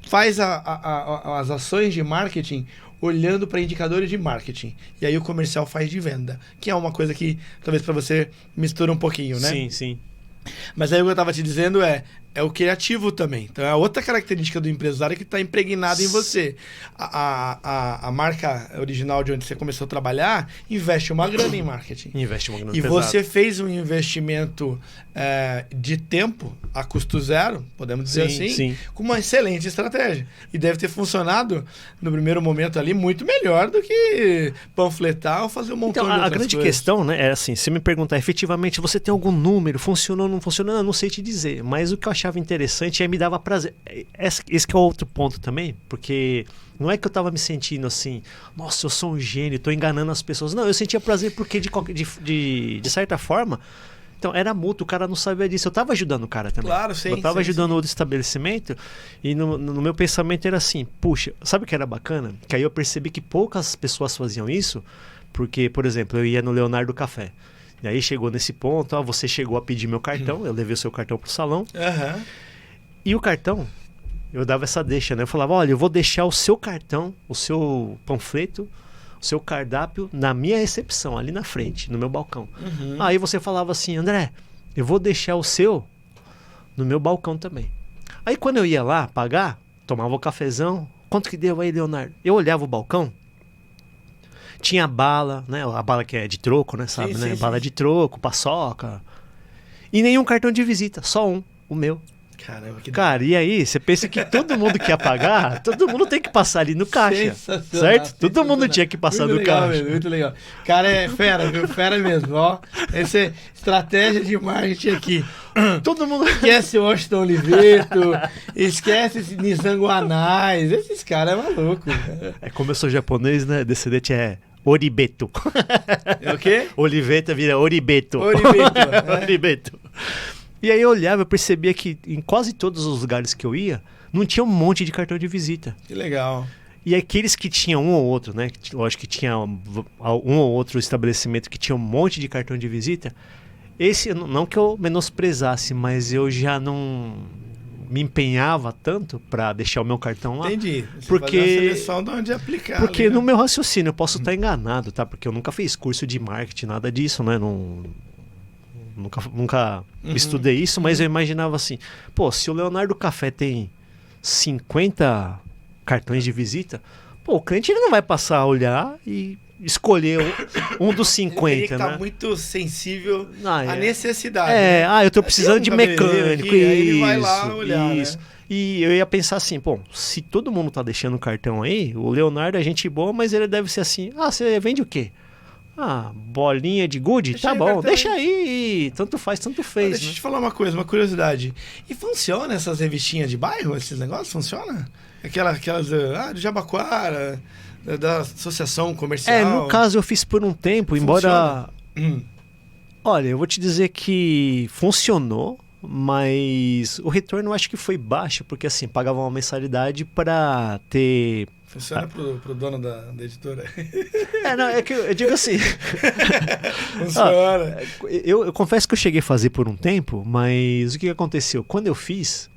Faz as ações de marketing olhando para indicadores de marketing. E aí o comercial faz de venda. Que é uma coisa que talvez para você mistura um pouquinho, né? Sim, sim. Mas aí o que eu estava te dizendo é o criativo também. Então é outra característica do empresário que está impregnada em você. A marca original de onde você começou a trabalhar investe uma grana em marketing. Investe uma grana e você fez um investimento de tempo a custo zero, podemos dizer assim, com uma excelente estratégia. E deve ter funcionado no primeiro momento ali muito melhor do que panfletar ou fazer um montão de outras coisas. A grande questão, né, é assim, se me perguntar efetivamente, você tem algum número, funcionou ou não funcionou? Eu não sei te dizer, mas o que eu achava interessante me dava prazer. Esse que é outro ponto também, porque não é que eu tava me sentindo assim, nossa, eu sou um gênio, tô enganando as pessoas. Não, eu sentia prazer porque de certa forma, então era mútuo, o cara não sabia disso. Eu tava ajudando o cara também. Claro, sim. Eu tava ajudando o estabelecimento e no meu pensamento era assim, puxa, sabe o que era bacana? Que aí eu percebi que poucas pessoas faziam isso, porque, por exemplo, eu ia no Leonardo Café. E aí chegou nesse ponto, você chegou a pedir meu cartão, eu levei o seu cartão pro salão. E o cartão, eu dava essa deixa, né? Eu falava, olha, eu vou deixar o seu cartão, o seu panfleto, o seu cardápio na minha recepção, ali na frente, no meu balcão. Aí você falava assim, André, eu vou deixar o seu no meu balcão também. Aí quando eu ia lá pagar, tomava o cafezão. Quanto que deu aí, Leonardo? Eu olhava o balcão, tinha bala, né? A bala que é de troco, né? Sabe, né? Bala de troco, paçoca. E nenhum cartão de visita, só um, o meu. Caramba, que Cara, e aí, você pensa que todo mundo que ia pagar, todo mundo tem que passar ali no caixa, certo? Todo mundo tinha que passar muito no legal caixa. Mesmo, muito legal. Cara, é fera, viu? Fera mesmo, ó. Essa é estratégia de marketing aqui. Todo mundo... Esquece o Washington Oliveto, esquece esse Nissan Guanais, esses caras é maluco. É como eu sou japonês, né? Descendente é Oribeto. É o quê? Oliveta vira Oribeto. Oribeto. Oribeto. E aí eu olhava, eu percebia que em quase todos os lugares que eu ia, não tinha um monte de cartão de visita. Que legal. E aqueles que tinham um ou outro, né? Lógico que tinha um ou outro estabelecimento que tinha um monte de cartão de visita. Esse, não que eu menosprezasse, mas eu já não me empenhava tanto para deixar o meu cartão lá. Entendi. Você porque fazer uma seleção de onde aplicar. Porque ali, né? no meu raciocínio eu posso estar enganado, tá? Porque eu nunca fiz curso de marketing, nada disso, né? Nunca estudei isso, mas eu imaginava assim, pô, se o Leonardo Café tem 50 cartões de visita, pô, o cliente ele não vai passar a olhar e escolher um dos 50, ele teria que né? tá muito sensível à é. necessidade. Né? Eu tô precisando de mecânico. Aqui, aí ele vai lá olhar, isso. Né? E eu ia pensar assim, pô, se todo mundo tá deixando o cartão aí, o Leonardo é gente boa, mas ele deve ser assim, você vende o quê? Bolinha de gude? Tá bom, deixa aí. Tanto faz, tanto fez. Deixa eu te falar uma coisa, uma curiosidade. E funciona essas revistinhas de bairro, esses negócios? Funciona? Aquelas do Jabaquara, da associação comercial? No caso eu fiz por um tempo, embora... Olha, eu vou te dizer que funcionou, mas o retorno eu acho que foi baixo, porque assim, pagava uma mensalidade para ter... Funciona pro dono da editora? É que eu digo assim... Funciona. Eu confesso que eu cheguei a fazer por um tempo, mas o que aconteceu? Quando eu fiz,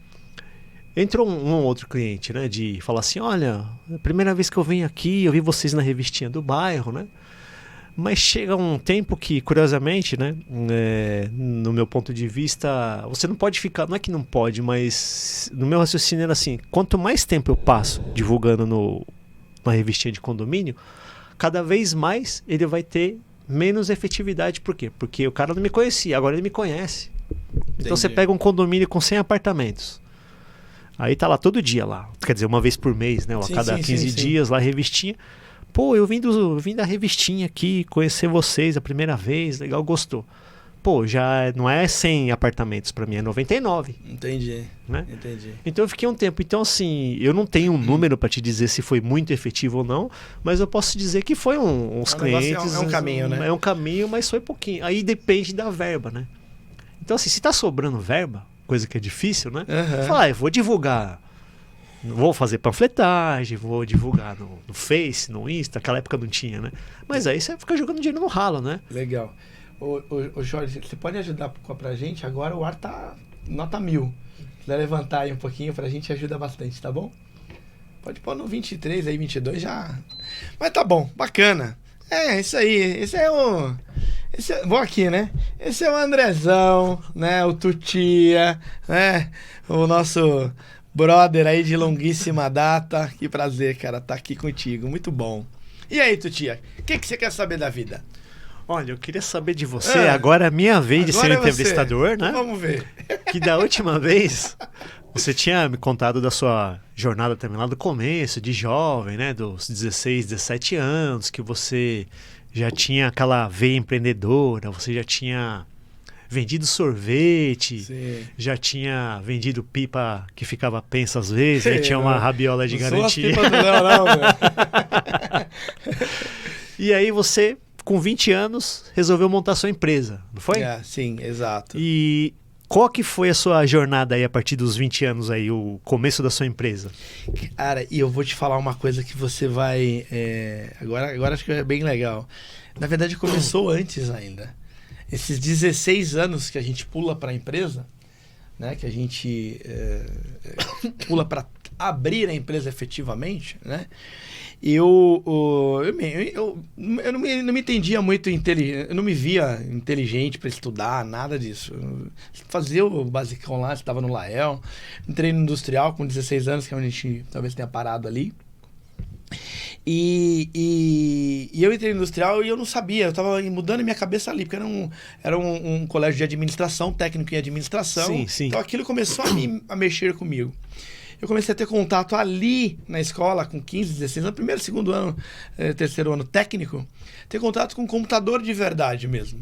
entrou um ou outro cliente, né? De falar assim, olha, a primeira vez que eu venho aqui, eu vi vocês na revistinha do bairro, né? Mas chega um tempo que, curiosamente, né, no meu ponto de vista, você não pode ficar, não é que não pode, mas no meu raciocínio era assim, quanto mais tempo eu passo divulgando numa revistinha de condomínio, cada vez mais ele vai ter menos efetividade. Por quê? Porque o cara não me conhecia, agora ele me conhece. Então você pega um condomínio com 100 apartamentos, aí tá lá todo dia lá, quer dizer, uma vez por mês, né, ou a cada 15 dias lá a revistinha. Pô, eu vim da revistinha aqui, conhecer vocês a primeira vez, legal, gostou. Pô, já não é 100 apartamentos pra mim, é 99. Entendi, né? Entendi. Então eu fiquei um tempo. Então assim, eu não tenho um número pra te dizer se foi muito efetivo ou não, mas eu posso dizer que foi uns clientes... É um caminho, né? É um caminho, mas foi pouquinho. Aí depende da verba, né? Então assim, se tá sobrando verba, coisa que é difícil, né? Fala, eu vou divulgar... Vou fazer panfletagem, vou divulgar no Face, no Insta, aquela época não tinha, né? Mas aí você fica jogando dinheiro no ralo, né? Legal. Ô Jorge, você pode ajudar pra gente? Agora o ar tá nota 1000. Se quiser levantar aí um pouquinho pra gente, ajuda bastante, tá bom? Pode pôr no 23 aí, 22 já. Mas tá bom, bacana. Isso aí. Vou aqui, né? Esse é o Andrezão, né? O Tutia, né? O nosso... brother aí de longuíssima data. Que prazer, cara, tá aqui contigo. Muito bom. E aí, Tutia, o que você quer saber da vida? Olha, eu queria saber de você. Agora é minha vez de ser entrevistador, né? Vamos ver. Que da última vez você tinha me contado da sua jornada também lá do começo, de jovem, né? Dos 16, 17 anos, que você já tinha aquela veia empreendedora, você já tinha... vendido sorvete, Sim. Já tinha vendido pipa que ficava pensa às vezes, aí tinha uma rabiola de garantia. E aí você, com 20 anos, resolveu montar sua empresa, não foi? Sim, exato. E qual que foi a sua jornada aí a partir dos 20 anos aí, o começo da sua empresa? Cara, e eu vou te falar uma coisa que você vai... Agora acho que é bem legal. Na verdade, começou antes ainda. Esses 16 anos que a gente pula para a empresa, né, que a gente pula para abrir a empresa efetivamente, né? Eu não me entendia muito inteligente, eu não me via inteligente para estudar, nada disso. Eu fazia o basicão lá, estava no Lael, entrei no industrial com 16 anos, que é onde a gente talvez tenha parado ali. E eu entrei no industrial e eu não sabia, eu estava mudando minha cabeça ali, porque era um colégio de administração, técnico em administração. Sim, sim. Então aquilo começou a mexer comigo. Eu comecei a ter contato ali na escola, com 15, 16 anos, primeiro, segundo ano, terceiro ano técnico, ter contato com computador de verdade mesmo.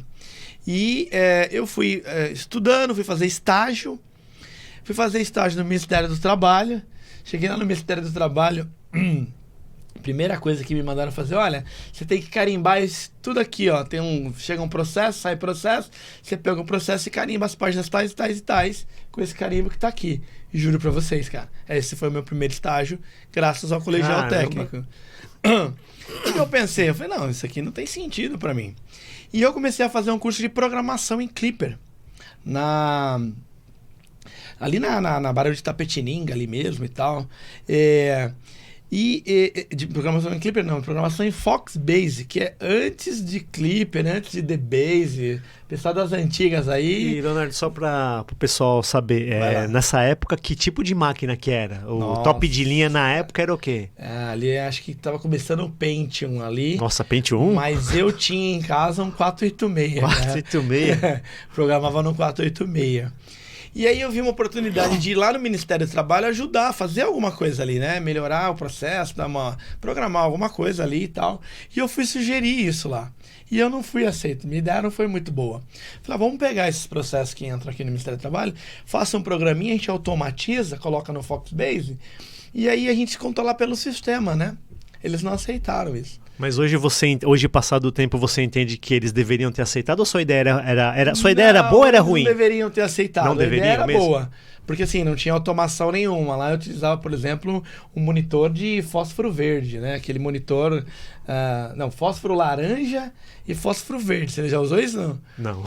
E eu fui estudando, fui fazer estágio no Ministério do Trabalho. Cheguei lá no Ministério do Trabalho, primeira coisa que me mandaram fazer, olha, você tem que carimbar isso tudo aqui, ó. Chega um processo, sai processo, você pega o processo e carimba as páginas tais, tais e tais, com esse carimbo que tá aqui. E juro pra vocês, cara, esse foi o meu primeiro estágio, graças ao colegial técnico. E eu pensei, eu falei, não, isso aqui não tem sentido pra mim. E eu comecei a fazer um curso de programação em Clipper, ali na Barra de Tapetininga, ali mesmo e tal. De programação em Clipper, não, programação em Foxbase, que é antes de Clipper, antes de DBase, pessoal das antigas aí. E, Leonardo, só para o pessoal saber, nessa época, que tipo de máquina que era? O top de linha na época era o quê? Ali acho que estava começando o Pentium ali. Nossa, Pentium? Mas eu tinha em casa um 486. 486? Né? Programava no 486. E aí eu vi uma oportunidade de ir lá no Ministério do Trabalho ajudar, fazer alguma coisa ali, né? Melhorar o processo, programar alguma coisa ali e tal. E eu fui sugerir isso lá. E eu não fui aceito. Minha ideia não foi muito boa. Falei, vamos pegar esses processos que entram aqui no Ministério do Trabalho, faça um programinha, a gente automatiza, coloca no Foxbase, e aí a gente controla pelo sistema, né? Eles não aceitaram isso. Mas hoje, passado o tempo, você entende que eles deveriam ter aceitado ou sua ideia era boa ou era ruim? Não deveriam ter aceitado. Não deveriam, a ideia era mesmo? boa. Porque assim, não tinha automação nenhuma. Lá eu utilizava, por exemplo, um monitor de fósforo verde, né? Aquele monitor... fósforo laranja e fósforo verde. Você já usou isso? Não.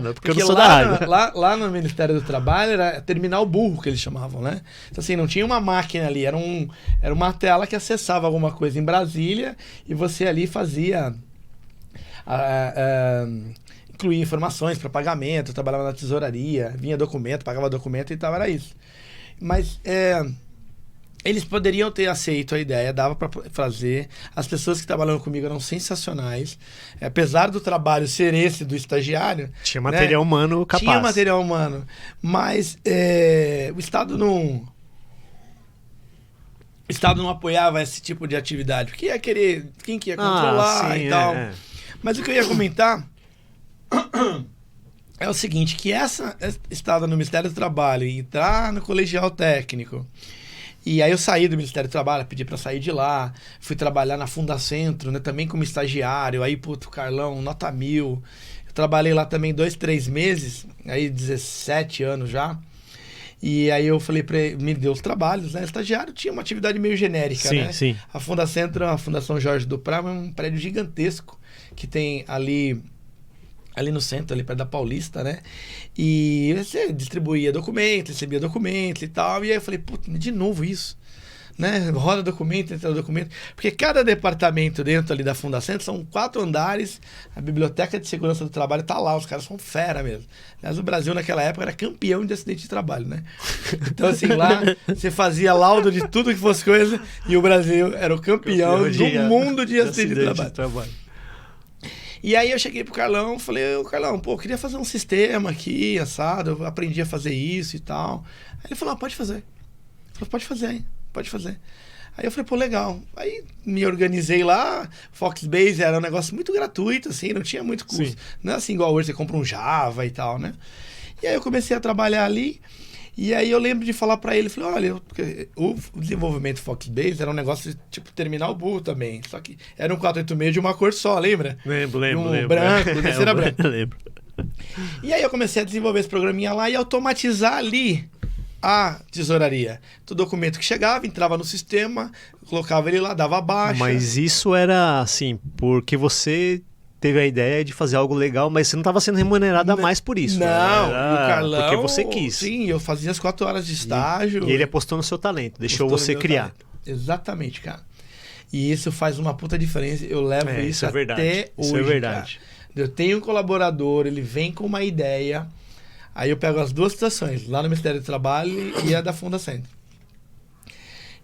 Não, porque eu não sou da área. Lá no Ministério do Trabalho era terminal burro, que eles chamavam, né? Então assim, não tinha uma máquina ali. Era uma tela que acessava alguma coisa em Brasília e você ali fazia... incluía informações para pagamento, eu trabalhava na tesouraria, vinha documento, pagava documento e tal, era isso. Mas eles poderiam ter aceito a ideia, dava para fazer. As pessoas que trabalham comigo eram sensacionais. Apesar do trabalho ser esse do estagiário... Tinha material humano capaz. Tinha material humano, mas o Estado não apoiava esse tipo de atividade. Porque ia querer, quem que ia controlar e tal. Mas o que eu ia comentar... é o seguinte, que essa estada no Ministério do Trabalho e entrar no colegial técnico, e aí eu saí do Ministério do Trabalho, pedi para sair de lá, fui trabalhar na Fundacentro, né, também como estagiário, aí puto, Carlão, nota 1000, eu trabalhei lá também 2, 3 meses, aí 17 anos já, e aí eu falei para ele, me deu os trabalhos, né, estagiário tinha uma atividade meio genérica, sim, né, sim. A Fundacentro, a Fundação Jorge do Prado é um prédio gigantesco, que tem ali no centro, ali perto da Paulista, né? E você distribuía documentos, recebia documentos e tal. E aí eu falei, puta, de novo isso, né? Roda documento, entra documento. Porque cada departamento dentro ali da Fundação são 4 andares, a Biblioteca de Segurança do Trabalho tá lá, os caras são fera mesmo. Aliás, o Brasil naquela época era campeão de acidente de trabalho, né? Então, assim, lá você fazia laudo de tudo que fosse coisa e o Brasil era o campeão do mundo de acidente de trabalho. E aí eu cheguei pro Carlão, falei, Carlão, eu queria fazer um sistema aqui, assado, eu aprendi a fazer isso e tal. Aí ele falou, pode fazer. Ele falou, pode fazer. Aí eu falei, legal. Aí me organizei lá, Foxbase era um negócio muito gratuito, assim, não tinha muito custo. Sim. Não é assim igual hoje, você compra um Java e tal, né? E aí eu comecei a trabalhar ali, e aí eu lembro de falar pra ele, falei, olha, o desenvolvimento Foxbase era um negócio de, tipo, terminal burro também, só que era um 486 de uma cor só, lembra? Lembro. Branco, desse era branco. Lembro. E aí eu comecei a desenvolver esse programinha lá e automatizar ali a tesouraria. Todo documento que chegava, entrava no sistema, colocava ele lá, dava baixa. Mas isso era, assim, porque você teve a ideia de fazer algo legal, mas você não estava sendo remunerado a mais por isso. Não, era o Carlão... porque você quis. Sim, eu fazia as 4 horas de estágio. E ele apostou no seu talento, deixou você criar. Talento. Exatamente, cara. E isso faz uma puta diferença. Eu levo isso até hoje, isso é verdade. Cara. Eu tenho um colaborador, ele vem com uma ideia, aí eu pego as 2 situações, lá no Ministério do Trabalho e a da Funda Centro.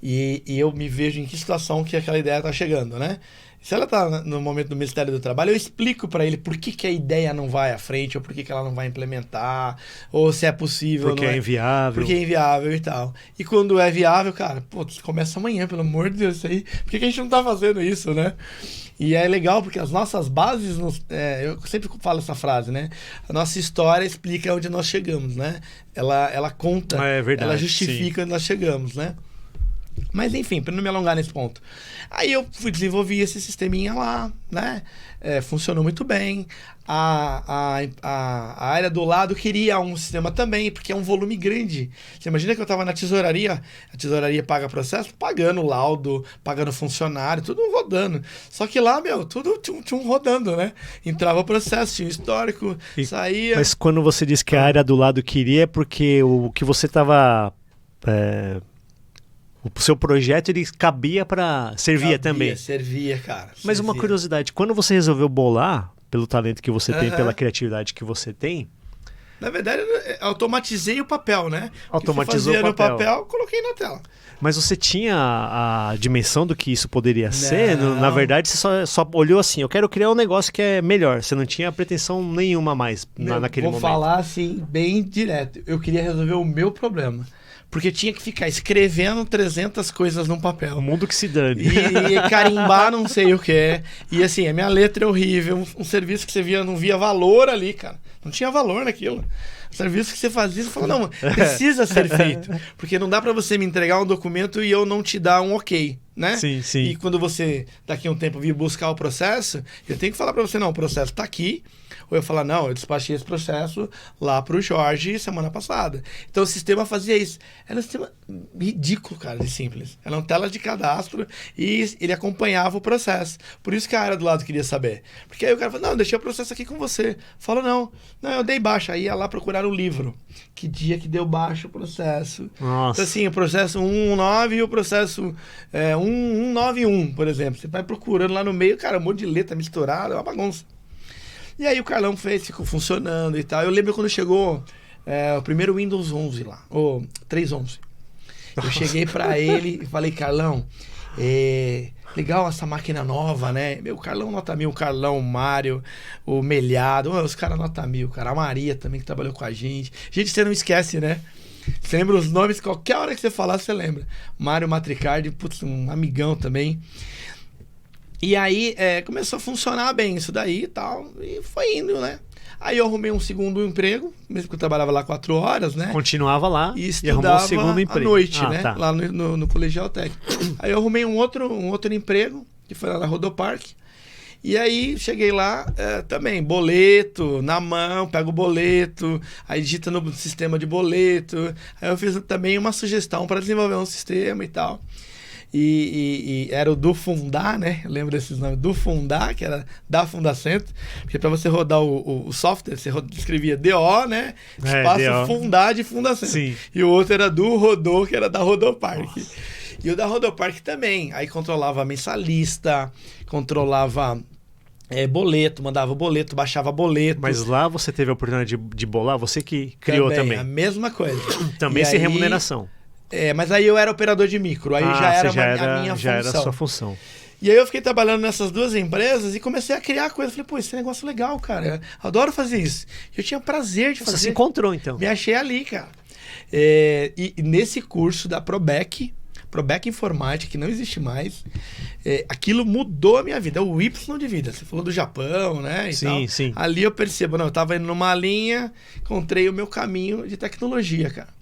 E eu me vejo em que situação que aquela ideia está chegando, né? Se ela está no momento do Ministério do Trabalho, eu explico para ele por que a ideia não vai à frente, ou por que ela não vai implementar, ou se é possível. Porque é inviável. Porque é inviável e tal. E quando é viável, cara, pô, começa amanhã, pelo amor de Deus, isso aí. Por que a gente não está fazendo isso, né? E é legal porque as nossas bases, eu sempre falo essa frase, né? A nossa história explica onde nós chegamos, né? Ela conta, ela justifica onde nós chegamos, né? Mas enfim, para não me alongar nesse ponto. Aí eu desenvolvi esse sisteminha lá, né? Funcionou muito bem. A área do lado queria um sistema também, porque é um volume grande. Você imagina que eu estava na tesouraria, a tesouraria paga processo, pagando laudo, pagando funcionário, tudo rodando. Só que lá, tudo tinha rodando, né? Entrava o processo, tinha um histórico, saía... Mas quando você diz que a área do lado queria, é porque o que você estava... O seu projeto, ele cabia para... Servia também. Servia, cara. Mas uma curiosidade, quando você resolveu bolar, pelo talento que você tem, pela criatividade que você tem... Na verdade, eu automatizei o papel, né? Automatizou o papel, coloquei na tela. Mas você tinha a dimensão do que isso poderia ser? Na verdade, você só olhou assim, eu quero criar um negócio que é melhor. Você não tinha pretensão nenhuma mais naquele momento. Vou falar assim, bem direto. Eu queria resolver o meu problema. Porque tinha que ficar escrevendo 300 coisas num papel. O mundo que se dane. E carimbar não sei o que. E assim, a minha letra é horrível. Um serviço que você não via valor ali, cara. Não tinha valor naquilo. O serviço que você fazia, você falou, não, precisa ser feito. Porque não dá pra você me entregar um documento e eu não te dar um ok, né? Sim, sim. E quando você, daqui a um tempo, vir buscar o processo, eu tenho que falar pra você, não, o processo tá aqui. Ou eu falar, não, eu despachei esse processo lá pro Jorge semana passada. Então o sistema fazia isso. Era um sistema ridículo, cara, de simples. Era uma tela de cadastro e ele acompanhava o processo. Por isso que a área do lado queria saber. Porque aí o cara falou, não, eu deixei o processo aqui com você. Fala, não, eu dei baixa. Aí ia lá procurar o livro. Que dia que deu baixo o processo. Nossa. Então assim, o processo 119 e o processo 1191, por exemplo. Você vai procurando lá no meio, cara, um monte de letra misturada, é uma bagunça. E aí o Carlão ficou funcionando e tal. Eu lembro quando chegou o primeiro Windows 11 lá, o 3.11. Eu cheguei pra ele e falei, Carlão, legal essa máquina nova, né? O Carlão nota 1000, o Carlão, o Mário, o Melhado, os caras nota 1000, cara. A Maria também que trabalhou com a gente. Gente, você não esquece, né? Você lembra os nomes, qualquer hora que você falar, você lembra. Mário Matricardi, putz, um amigão também. E aí começou a funcionar bem isso daí e tal, e foi indo, né? Aí eu arrumei um segundo emprego, mesmo que eu trabalhava lá 4 horas, né? Continuava lá e arrumou um segundo emprego. à noite, né? Tá. Lá no Colegial Técnico. Aí eu arrumei um outro emprego, que foi lá na Rodopark. E aí cheguei lá também, boleto, na mão, pego o boleto, aí digita no sistema de boleto. Aí eu fiz também uma sugestão para desenvolver um sistema e tal. E era o do Fundar, né? Eu lembro desses nomes, do Fundar, que era da Fundacentro, porque para você rodar o software, você escrevia DO, né? Espaço DO. Fundar de Fundacentro. Sim. E o outro era do Rodô, que era da Rodopark. Nossa. E o da Rodopark também. Aí controlava mensalista, controlava boleto, mandava boleto, baixava boleto. Mas lá você teve a oportunidade de bolar, você que criou também. A mesma coisa. Também sem remuneração. Mas aí eu era operador de micro, aí já era a minha função. Já era a sua função. E aí eu fiquei trabalhando nessas 2 empresas e comecei a criar coisas. Falei, pô, esse negócio é legal, cara. Eu adoro fazer isso. Eu tinha prazer de fazer. Você se encontrou, então. Me achei ali, cara. E nesse curso da Probec Informática, que não existe mais, aquilo mudou a minha vida. É o Y de vida. Você falou do Japão, né? Sim. Ali eu percebo, eu tava indo numa linha, encontrei o meu caminho de tecnologia, cara.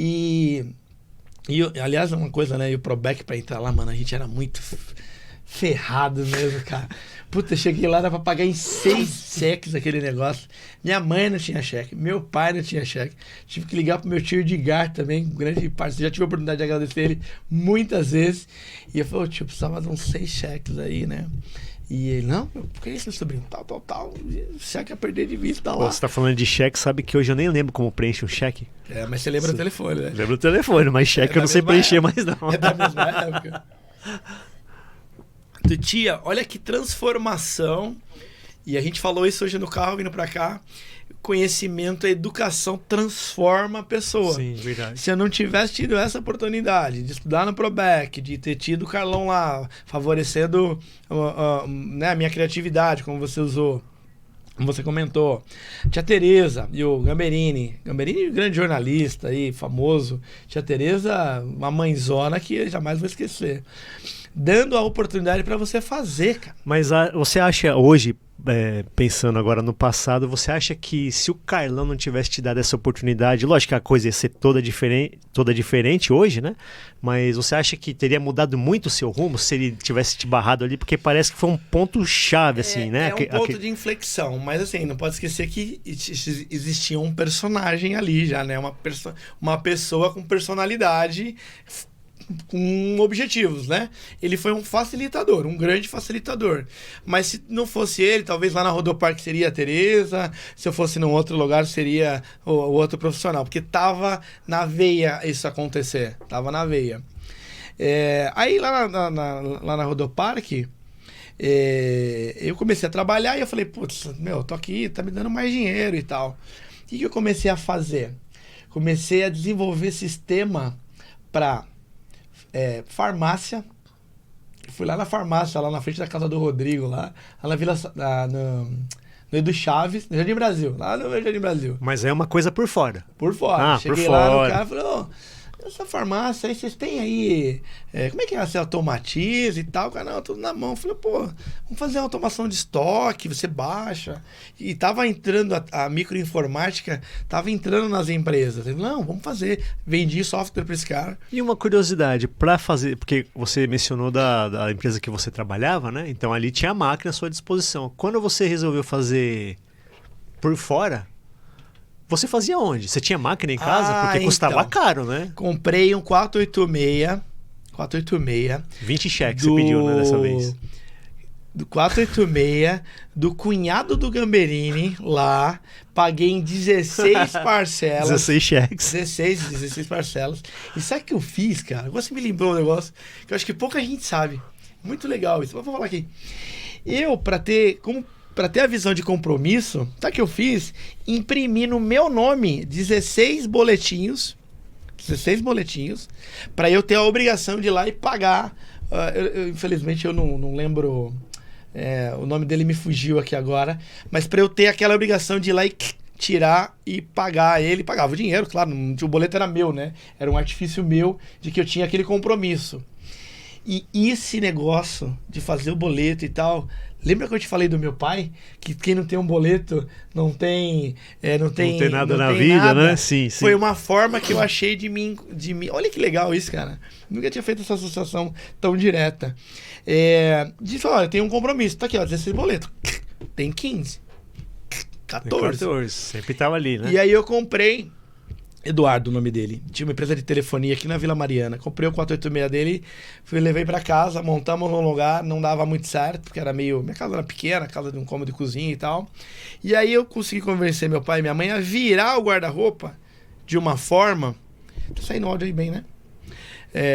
E aliás, uma coisa, né? E o Probec pra entrar lá, mano, a gente era muito ferrado mesmo, cara. Puta, eu cheguei lá, dava pra pagar em 6 cheques aquele negócio. Minha mãe não tinha cheque, meu pai não tinha cheque. Tive que ligar pro meu tio Edgar também, um grande parceiro. Já tive a oportunidade de agradecer ele muitas vezes. E eu falei, tio, precisava de uns 6 cheques aí, né? E ele, não, por que isso, meu sobrinho? Tal. O cheque ia perder de vista lá. Pô, você tá falando de cheque, sabe que hoje eu nem lembro como preenche um cheque. Mas você lembra o telefone, né? Lembro o telefone, mas cheque eu não sei preencher mais não. É da mesma época. Tia, olha que transformação. E a gente falou isso hoje no carro, vindo pra cá. Conhecimento, a educação transforma a pessoa. Sim, verdade. Se eu não tivesse tido essa oportunidade de estudar no Probec, de ter tido o Carlão lá, favorecendo né, a minha criatividade, como você usou, como você comentou. Tia Tereza e o Gamberini. Gamberini, grande jornalista aí, famoso. Tia Tereza, uma mãezona que eu jamais vou esquecer. Dando a oportunidade para você fazer, cara. Mas você acha hoje, pensando agora no passado, você acha que se o Carlão não tivesse te dado essa oportunidade, lógico que a coisa ia ser toda diferente hoje, né? Mas você acha que teria mudado muito o seu rumo se ele tivesse te barrado ali? Porque parece que foi um ponto-chave, assim, né? É um ponto de inflexão, mas assim, não pode esquecer que existia um personagem ali já, né? Uma pessoa com personalidade, com objetivos, né? Ele foi um facilitador, um grande facilitador. Mas se não fosse ele, talvez lá na Rodopark seria a Tereza, se eu fosse num outro lugar seria o outro profissional, porque tava na veia isso acontecer, tava na veia. Aí lá na Rodopark, eu comecei a trabalhar e eu falei, putz, tô aqui, tá me dando mais dinheiro e tal. O que eu comecei a fazer? Comecei a desenvolver sistema para farmácia. Fui lá na farmácia, lá na frente da casa do Rodrigo, lá na Vila, no Edu Chaves, no Jardim Brasil, lá no Jardim Brasil. Mas é uma coisa por fora. Por fora. Cheguei por lá fora. no cara e falei, essa farmácia aí, vocês têm aí, como é que você automatiza e tal? O cara, não, tudo na mão. Eu falei, vamos fazer uma automação de estoque, você baixa. E tava entrando, a microinformática tava entrando nas empresas. Eu falei, não, vamos fazer. Vendi software para esse cara. E uma curiosidade, para fazer, porque você mencionou da empresa que você trabalhava, né? Então ali tinha a máquina à sua disposição. Quando você resolveu fazer por fora, você fazia onde? Você tinha máquina em casa? Porque custava caro, né? Comprei um 486. 20 cheques você pediu, né, dessa vez. Do 486, do cunhado do Gamberini lá, paguei em 16 parcelas. 16 cheques. 16 parcelas. E sabe o que eu fiz, cara? Você me lembrou um negócio que eu acho que pouca gente sabe. Muito legal isso. Vou falar aqui. Eu, para ter a visão de compromisso, sabe o que eu fiz? Imprimi no meu nome 16 boletinhos, para eu ter a obrigação de ir lá e pagar. Infelizmente eu não lembro, o nome dele me fugiu aqui agora, mas para eu ter aquela obrigação de ir lá e tirar e pagar ele, pagava o dinheiro, claro, o boleto era meu, né? Era um artifício meu de que eu tinha aquele compromisso. E esse negócio de fazer o boleto e tal, lembra que eu te falei do meu pai? Que quem não tem um boleto não tem nada na vida, né? Sim. Foi uma forma que eu achei de mim. Olha que legal isso, cara. Nunca tinha feito essa associação tão direta. De falar, eu tenho um compromisso. Tá aqui, ó, 16 boletos. Tem 15. 14. Sempre tava ali, né? E aí eu comprei. Eduardo, o nome dele. Tinha uma empresa de telefonia aqui na Vila Mariana. Comprei o 486 dele, levei pra casa, montamos num lugar, não dava muito certo, porque era minha casa era pequena, casa de um cômodo de cozinha e tal. E aí eu consegui convencer meu pai e minha mãe a virar o guarda-roupa de uma forma... Tá saindo áudio aí bem, né?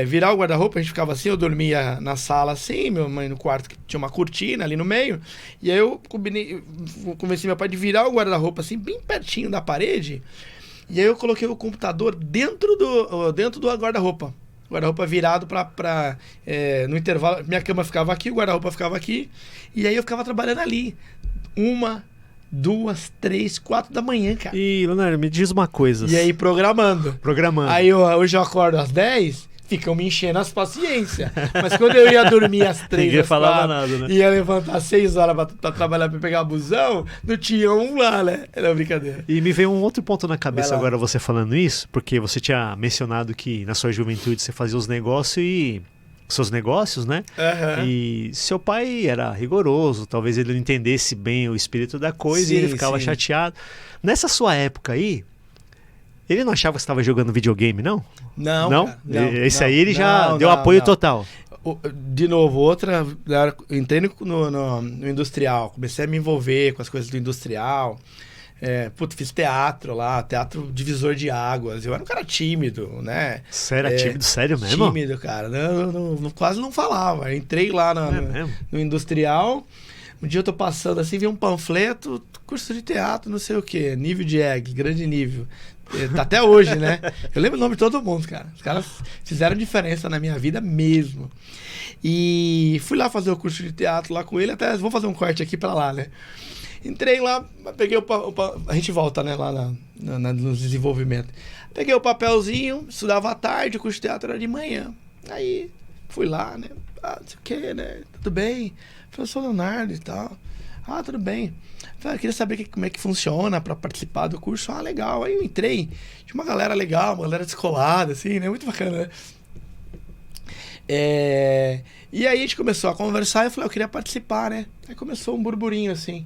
Virar o guarda-roupa, a gente ficava assim, eu dormia na sala assim, minha mãe no quarto que tinha uma cortina ali no meio, e aí eu convenci meu pai de virar o guarda-roupa assim, bem pertinho da parede. E aí eu coloquei o computador dentro do guarda-roupa. Guarda-roupa virado no intervalo. Minha cama ficava aqui, o guarda-roupa ficava aqui. E aí eu ficava trabalhando ali. 1, 2, 3, 4 da manhã, cara. E, Leonardo, me diz uma coisa. E aí programando. Aí hoje eu acordo às 10... Ficam me enchendo as paciências. Mas quando eu ia dormir às 3, ninguém falava nada, né? Ia levantar às 6 horas pra trabalhar, pra pegar busão, não tinha um lá, né? Era brincadeira. E me veio um outro ponto na cabeça agora você falando isso, porque você tinha mencionado que na sua juventude você fazia seus negócios, né? Uhum. E seu pai era rigoroso, talvez ele não entendesse bem o espírito da coisa, e ele ficava chateado. Nessa sua época aí, ele não achava que você estava jogando videogame, não? Não. Esse aí ele já deu apoio total. De novo, outra... Entrei no industrial, comecei a me envolver com as coisas do industrial. Fiz teatro lá, teatro divisor de águas. Eu era um cara tímido, né? Você era tímido? Sério mesmo? Tímido, cara. Quase não falava. Eu entrei lá no industrial. Um dia eu tô passando assim, vi um panfleto, curso de teatro, não sei o quê, nível de EG, grande nível. Tá até hoje, né? Eu lembro o nome de todo mundo, cara. Os caras fizeram diferença na minha vida mesmo. E fui lá fazer o curso de teatro lá com ele, até vou fazer um corte aqui pra lá, né? Entrei lá, peguei a gente volta, né, lá no desenvolvimento. Peguei o papelzinho, estudava à tarde, o curso de teatro era de manhã. Aí, fui lá, né? Não sei o que, né? Tudo bem? Professor Leonardo e tal. Tudo bem. Falei, eu queria saber como é que funciona para participar do curso. Legal. Aí eu entrei, tinha uma galera legal, uma galera descolada, assim, né? Muito bacana, né? E aí a gente começou a conversar e eu falei, eu queria participar, né? Aí começou um burburinho, assim.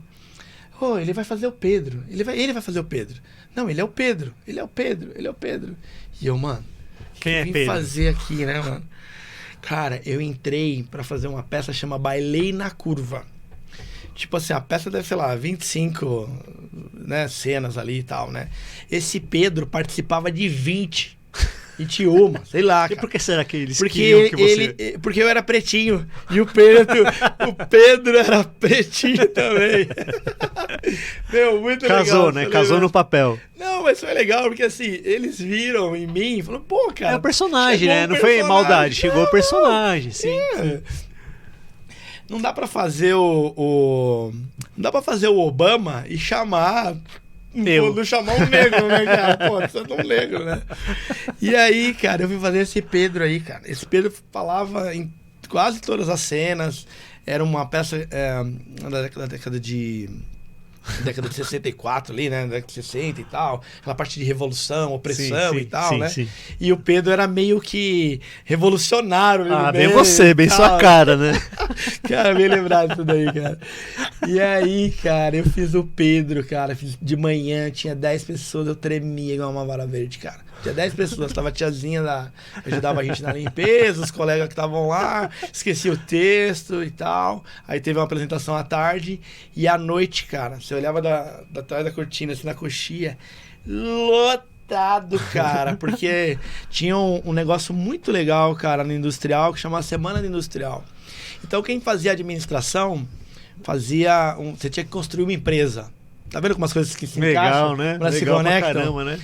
Ele vai fazer o Pedro. Ele vai fazer o Pedro. Não, ele é o Pedro. Ele é o Pedro. Ele é o Pedro. E eu, mano, quem é Pedro? Fazer aqui, né, mano? Cara, eu entrei pra fazer uma peça chama Bailei na Curva. Tipo assim, a peça deve, sei lá, 25, né, cenas ali e tal, né? Esse Pedro participava de 21, sei lá, cara. E por que será que eles queriam que você... Porque eu era pretinho. E o Pedro era pretinho também. Meu, muito legal. Casou, né? Casou no papel. Não, mas foi legal, porque assim, eles viram em mim e falaram, pô, cara... É o personagem, né? Não foi maldade, chegou o personagem, sim. Não dá pra fazer não dá pra fazer o Obama e chamar... Não chamar um negro, né, cara? Pô, você é um negro, né? E aí, cara, eu fui fazer esse Pedro aí, cara. Esse Pedro falava em quase todas as cenas. Era uma peça da década de 64 ali, né? Década de 60 e tal. Aquela parte de revolução, opressão e tal, né? Sim. E o Pedro era meio que revolucionário. Bem você, bem sua cara, né? Cara, bem lembrado disso daí, cara. E aí, cara, eu fiz o Pedro, cara. Fiz de manhã, tinha 10 pessoas, eu tremia igual uma vara verde, cara. Tinha 10 pessoas, tava a tiazinha ajudava a gente na limpeza, os colegas que estavam lá, esqueci o texto e tal. Aí teve uma apresentação à tarde e à noite, cara, você olhava atrás da cortina, assim, na coxia, lotado, cara, porque tinha um negócio muito legal, cara, no industrial, que chamava Semana do Industrial. Então, quem fazia administração, você tinha que construir uma empresa. Tá vendo como as coisas que se encaixam? Legal, né? Elas se Legal conectam? pra caramba, né?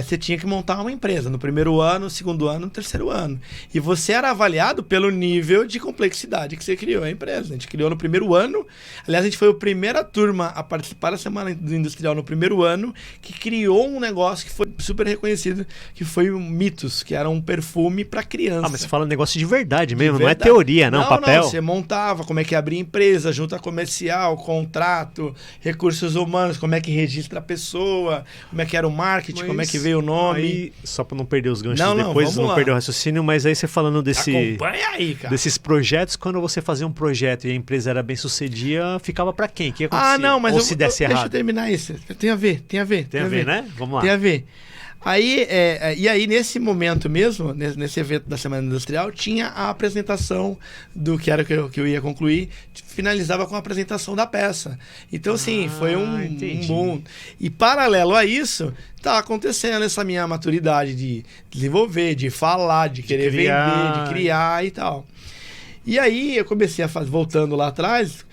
Você tinha que montar uma empresa no primeiro ano, no segundo ano, no terceiro ano. E você era avaliado pelo nível de complexidade que você criou a empresa. A gente criou no primeiro ano. Aliás, a gente foi a primeira turma a participar da Semana do Industrial no primeiro ano, que criou um negócio que foi super reconhecido, que foi o Mitos, que era um perfume para criança. Mas você fala um negócio de verdade mesmo, não é teoria, não, papel? Não, você montava como é que abria empresa, junta comercial, contrato, recursos humanos, como é que registra a pessoa, como é que era o marketing, como é que veio o nome. Aí, só para não perder os ganchos depois, não perder o raciocínio, mas aí você falando acompanha aí, cara. Desses projetos, quando você fazia um projeto e a empresa era bem sucedida, ficava para quem? O que acontecia? Não, mas se desse errado? Deixa eu terminar isso. Tem a ver. Tem a ver, né? Vamos lá. Tem a ver. Aí, e aí, nesse momento mesmo, nesse evento da Semana Industrial, tinha a apresentação do que era que eu ia concluir, finalizava com a apresentação da peça. Então, assim, foi um boom. E paralelo a isso, tá acontecendo essa minha maturidade de desenvolver, de falar, de querer vender, de criar e tal. E aí eu comecei a fazer, voltando lá atrás,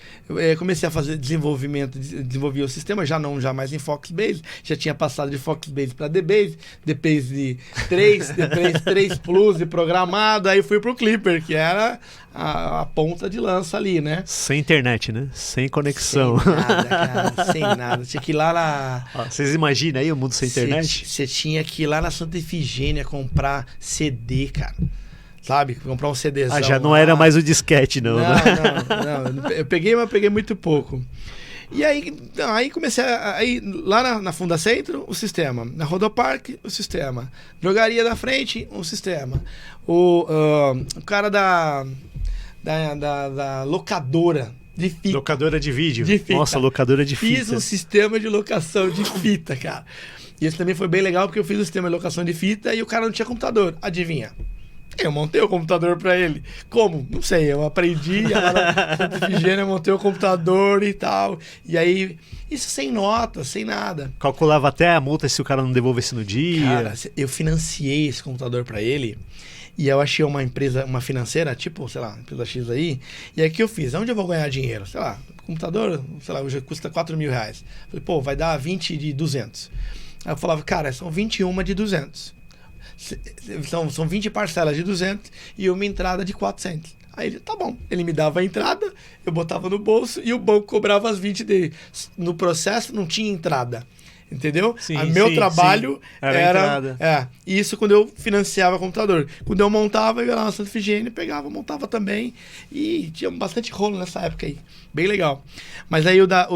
comecei a fazer desenvolver o sistema, já mais em Foxbase, já tinha passado de Foxbase para DBase, DBase 3, depois 3 Plus e programado, aí fui pro Clipper, que era a ponta de lança ali, né? Sem internet, né? Sem conexão. Sem nada, cara, sem nada. Tinha que ir lá na... Vocês imaginam aí o mundo sem internet? Você tinha que ir lá na Santa Efigênia comprar CD, cara. Sabe? Comprar um CDzão. Já não era mais o disquete, não. Não. Eu peguei, mas peguei muito pouco. E aí comecei aí lá na Funda Centro, o sistema. Na Rodopark, o sistema. Drogaria da frente, um sistema. O cara da locadora de fita. Locadora de vídeo. De fita. Nossa, locadora de fita. Fiz um sistema de locação de fita, cara. E isso também foi bem legal, porque eu fiz o sistema de locação de fita e o cara não tinha computador. Adivinha? Eu montei o computador para ele. Como? Não sei, eu aprendi, lá na Santa Efigênia, eu montei o computador e tal. E aí, isso sem nota, sem nada. Calculava até a multa se o cara não devolvesse no dia. Cara, eu financiei esse computador para ele. E eu achei uma empresa, uma financeira, tipo, sei lá, empresa X aí. E aí o que eu fiz? Onde eu vou ganhar dinheiro? Sei lá, computador, sei lá, hoje custa 4 mil reais. Falei, pô, vai dar 20 de 200. Aí eu falava, cara, são 21 de 200. São 20 parcelas de 200 e uma entrada de 400. Aí ele, tá bom. Ele me dava a entrada, eu botava no bolso e o banco cobrava as 20 dele. No processo não tinha entrada. Entendeu? Sim, meu trabalho era isso quando eu financiava computador. Quando eu montava, eu ia lá na Santa Efigênia, pegava, montava também. E tinha bastante rolo nessa época aí. Bem legal. Mas aí o da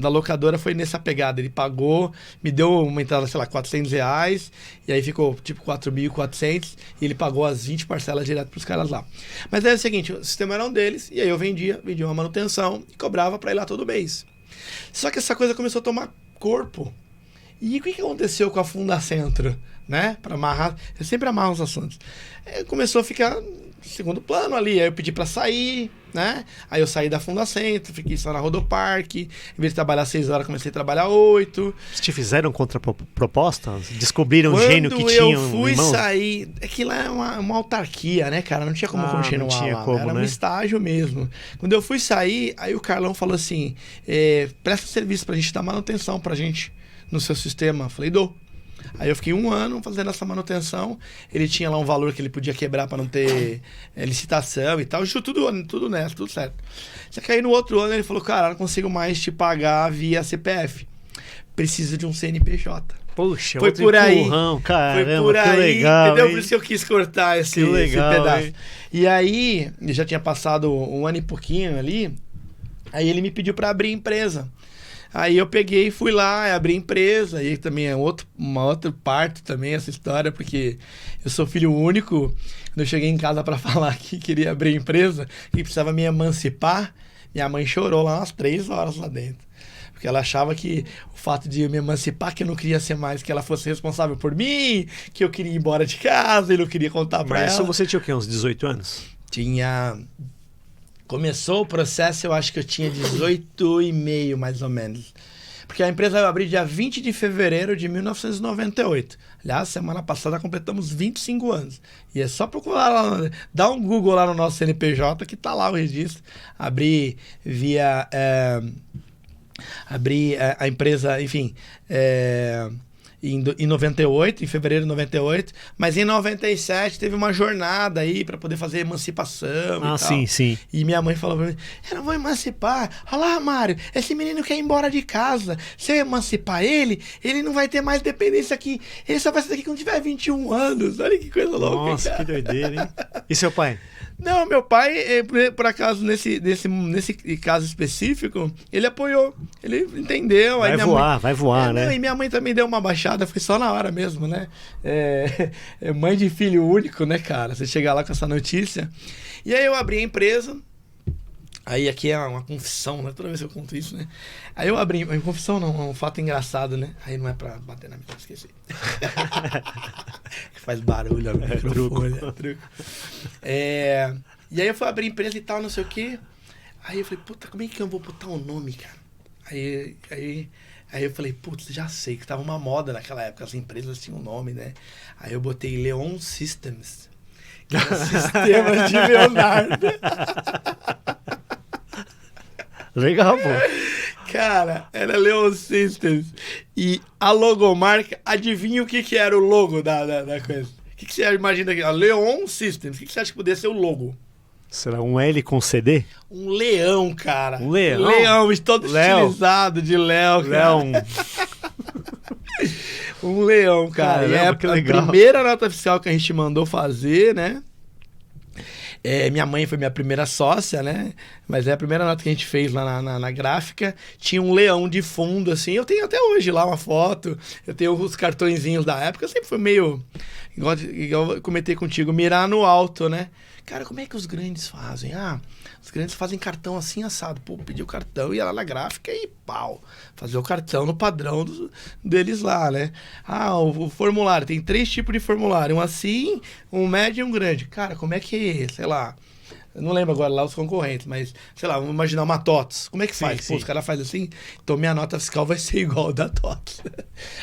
locadora foi nessa pegada. Ele pagou, me deu uma entrada, sei lá, 400 reais. E aí ficou tipo 4.400. E ele pagou as 20 parcelas direto pros caras lá. Mas aí é o seguinte, o sistema era um deles. E aí eu vendia uma manutenção e cobrava pra ir lá todo mês. Só que essa coisa começou a tomar corpo. E o que aconteceu com a Fundacentro, né? Para amarrar, eu sempre amarro os assuntos. Começou a ficar segundo plano ali, aí eu pedi para sair, né? Aí eu saí da Fundacentro, fiquei só na Rodoparque, em vez de trabalhar 6 horas, comecei a trabalhar 8. Te fizeram contraproposta? Descobriram um gênio que tinha eu fui sair, é que lá é uma autarquia, né, cara? Não tinha como continuar lá, era um estágio mesmo. Quando eu fui sair, aí o Carlão falou assim, presta serviço pra gente dar manutenção pra gente no seu sistema. Eu falei, dou. Aí eu fiquei 1 ano fazendo essa manutenção. Ele tinha lá um valor que ele podia quebrar para não ter licitação e tal. Tudo nessa, tudo certo. Só que aí no outro ano ele falou, cara, não consigo mais te pagar via CPF. Preciso de um CNPJ. Poxa, foi por aí. Caramba, foi por aí, legal, entendeu? hein? Por isso que eu quis cortar esse pedaço. Hein? E aí, já tinha passado 1 ano e pouquinho ali. Aí ele me pediu para abrir empresa. Aí eu peguei, fui lá, abri empresa, aí também é uma outra parte também essa história, porque eu sou filho único. Quando eu cheguei em casa para falar que queria abrir empresa, que precisava me emancipar, minha mãe chorou lá umas 3 horas lá dentro. Porque ela achava que o fato de eu me emancipar, que eu não queria ser mais, que ela fosse responsável por mim, que eu queria ir embora de casa e não queria contar pra ela. Mas você tinha o quê, uns 18 anos? Tinha... Começou o processo, eu acho que eu tinha 18,5, mais ou menos. Porque a empresa eu abri dia 20 de fevereiro de 1998. Aliás, semana passada completamos 25 anos. E é só procurar lá, dá um Google lá no nosso CNPJ que tá lá o registro. Abri via... abri a empresa, enfim... Em 98, em fevereiro de 98, mas em 97 teve uma jornada aí para poder fazer emancipação e tal. Sim. E minha mãe falou pra mim, eu não vou emancipar. Olha lá, Mário, esse menino quer ir embora de casa. Se eu emancipar ele não vai ter mais dependência aqui. Ele só vai sair daqui quando tiver 21 anos. Olha que coisa louca. Nossa, cara. Que doideira, hein? E seu pai? Não, meu pai, por acaso, nesse caso específico, ele apoiou, ele entendeu. Vai voar, né? E minha mãe também deu uma baixada, foi só na hora mesmo, né? É mãe de filho único, né, cara? Você chegar lá com essa notícia. E aí eu abri a empresa, aí aqui é uma confissão, né? Toda vez que eu conto isso, né? Aí eu abri, uma confissão não, é um fato engraçado, né? Aí não é pra bater na mesa, esqueci. Faz barulho, é truco. E aí eu fui abrir empresa e tal, não sei o quê. Aí eu falei, puta, como é que eu vou botar um nome, cara? Aí eu falei, putz, já sei, que tava uma moda naquela época, as empresas tinham um nome, né? Aí eu botei Leon Systems, que era sistema de Leonardo. Legal, pô. Cara, era Leon Systems. E a logomarca, adivinha o que era o logo da coisa? O que você imagina aqui? Leon Systems. O que você acha que poderia ser o logo? Será um L com CD? Um leão, cara. Um leão? Leão, todo estilizado de Léo, cara. Leão. Um leão, cara. Caramba, e é que a legal. primeira nota oficial que a gente mandou fazer, né? Minha mãe foi minha primeira sócia, né? Mas a primeira nota que a gente fez lá na gráfica tinha um leão de fundo, assim. Eu tenho até hoje lá uma foto. Eu tenho os cartõezinhos da época. Eu sempre fui meio, igual eu comentei contigo, mirar no alto, né? Cara, como é que os grandes fazem? Os grandes fazem cartão assim assado. Pô, pedi o cartão, ia lá na gráfica e pau. Fazer o cartão no padrão deles lá, né? Ah, o formulário. Tem 3 tipos de formulário. Um assim, um médio e um grande. Cara, como é que, sei lá... Eu não lembro agora lá os concorrentes, mas, sei lá, vamos imaginar uma TOTS. Como é que faz? Sim. Pô, os caras fazem assim, então minha nota fiscal vai ser igual a da TOTS.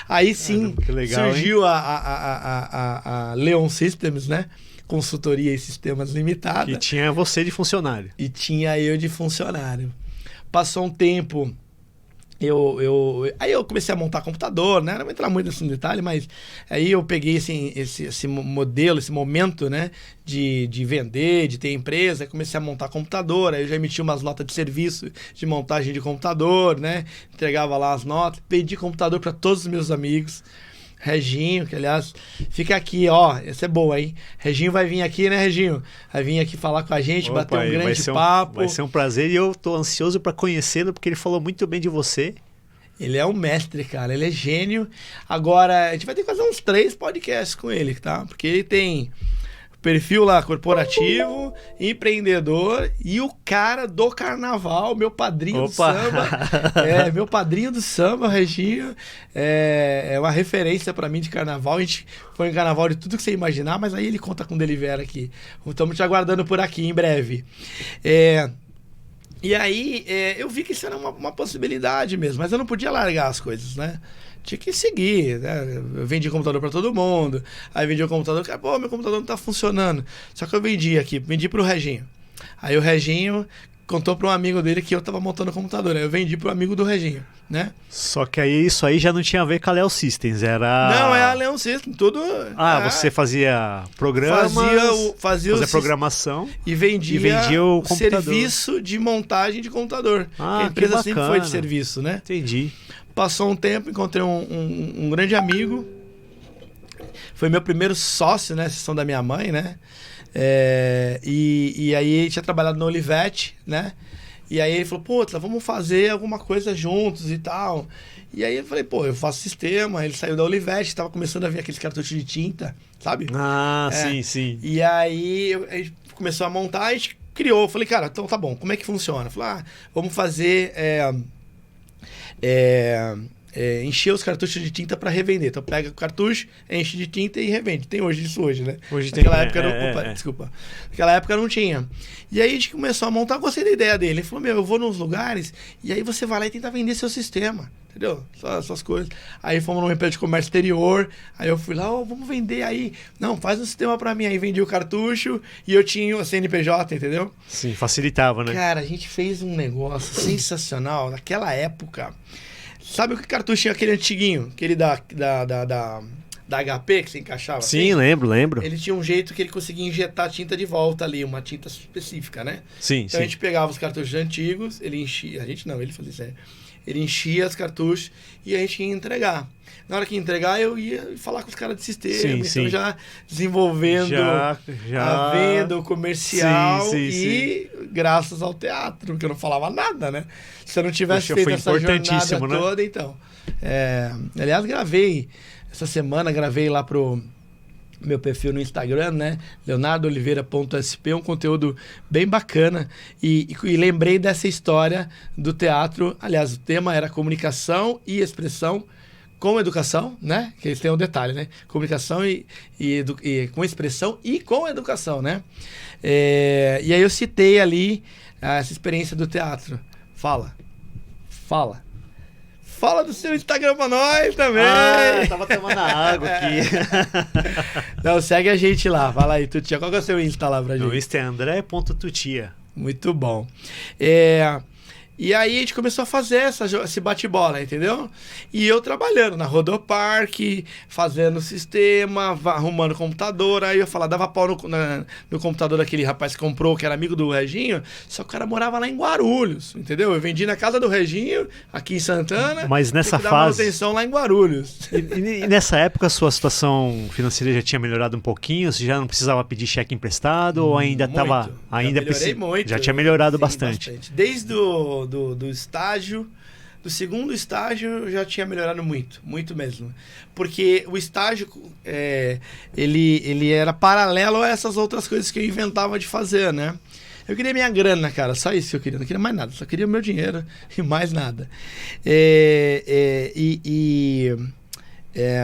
Aí sim, legal, surgiu a Leon Systems, né? Consultoria e Sistemas Limitada. E tinha você de funcionário. E tinha eu de funcionário. Passou um tempo... Aí eu comecei a montar computador, né? Não vou entrar muito nesse detalhe, mas aí eu peguei esse modelo, esse momento, né? De vender, de ter empresa, comecei a montar computador, aí eu já emiti umas notas de serviço de montagem de computador, né? Entregava lá as notas, pedi computador para todos os meus amigos. Reginho, que aliás, fica aqui, ó, essa é boa, hein? Reginho vai vir aqui, né, Reginho? Vai vir aqui falar com a gente, bater um grande papo. Vai ser um prazer e eu tô ansioso para conhecê-lo, porque ele falou muito bem de você. Ele é um mestre, cara, ele é gênio. Agora, a gente vai ter que fazer uns 3 podcasts com ele, tá? Porque ele tem perfil lá corporativo, empreendedor e o cara do carnaval, meu padrinho do samba. Meu padrinho do samba, o Reginho. É uma referência pra mim de carnaval. A gente foi em carnaval de tudo que você imaginar, mas aí ele conta com o Delivery aqui. Estamos te aguardando por aqui em breve. E aí, eu vi que isso era uma possibilidade mesmo, mas eu não podia largar as coisas, né? Tinha que seguir, né? Eu vendi computador para todo mundo, aí vendi o computador, pô, meu computador não tá funcionando. Só que eu vendi pro Reginho. Aí o Reginho contou para um amigo dele que eu tava montando o computador, aí eu vendi pro amigo do Reginho, né? Só que aí isso aí já não tinha a ver com a Leon Systems, era... Não, é a Leon Systems, tudo... você fazia programas... Fazia programação... E vendia o computador. Serviço de montagem de computador. A empresa sempre foi de serviço, né? Entendi. Passou um tempo, encontrei um grande amigo. Foi meu primeiro sócio, né? Sessão da minha mãe, né? E aí ele tinha trabalhado na Olivetti, né? E aí ele falou, putz, vamos fazer alguma coisa juntos e tal. E aí eu falei, pô, eu faço sistema. Ele saiu da Olivetti, tava começando a ver aqueles cartuchos de tinta, sabe? Sim. E aí a gente começou a montar, a gente criou. Eu falei, cara, então tá bom, como é que funciona? Eu falei, vamos fazer... encher os cartuchos de tinta para revender. Então pega o cartucho, enche de tinta e revende. Tem isso hoje, né? Naquela época desculpa. Naquela época não tinha. E aí a gente começou a montar, eu gostei da ideia dele. Ele falou, eu vou nos lugares e aí você vai lá e tenta vender seu sistema. Entendeu? Essas coisas. Aí fomos numa empresa de comércio exterior. Aí eu fui lá, vamos vender aí. Não, faz um sistema para mim. Aí vendi o cartucho e eu tinha o CNPJ, entendeu? Sim, facilitava, né? Cara, a gente fez um negócio sensacional naquela época. Sabe o que cartucho tinha aquele antiguinho? Aquele da HP que você encaixava? Sim, assim? lembro. Ele tinha um jeito que ele conseguia injetar tinta de volta ali, uma tinta específica, né? Sim, então a gente pegava os cartuchos antigos, ele enchia... A gente não, ele fazia isso aí. Ele enchia os cartuchos e a gente ia entregar. Na hora que ia entregar, eu ia falar com os caras de sistema. Então já desenvolvendo a venda, o comercial graças ao teatro, porque eu não falava nada, né? Se eu não tivesse feito essa jornada toda, então... aliás, essa semana gravei lá pro meu perfil no Instagram, né? leonardooliveira.sp, um conteúdo bem bacana. E lembrei dessa história do teatro. Aliás, o tema era comunicação e expressão com educação, né? Que eles têm um detalhe, né? Comunicação e com expressão e com educação, né? E aí eu citei ali essa experiência do teatro. Fala do seu Instagram pra nós também. Tava tomando água aqui. Não, segue a gente lá. Fala aí, Tutia. Qual que é o seu Insta lá pra gente? O Insta é andré.tutia. Muito bom. E aí a gente começou a fazer esse bate-bola, entendeu? E eu trabalhando na Rodopark, fazendo sistema, arrumando computador. Aí eu falava, dava pau no computador daquele rapaz que comprou, que era amigo do Reginho, só que o cara morava lá em Guarulhos, entendeu? Eu vendi na casa do Reginho, aqui em Santana. Mas nessa fase... manutenção lá em Guarulhos. E nessa época a sua situação financeira já tinha melhorado um pouquinho? Você já não precisava pedir cheque emprestado ou ainda estava... Melhorei muito. Já tinha melhorado bastante. Desde do estágio, do segundo estágio, eu já tinha melhorado muito mesmo. Porque o estágio, ele era paralelo a essas outras coisas que eu inventava de fazer, né? Eu queria minha grana, cara, só isso que eu queria, não queria mais nada, só queria o meu dinheiro e mais nada.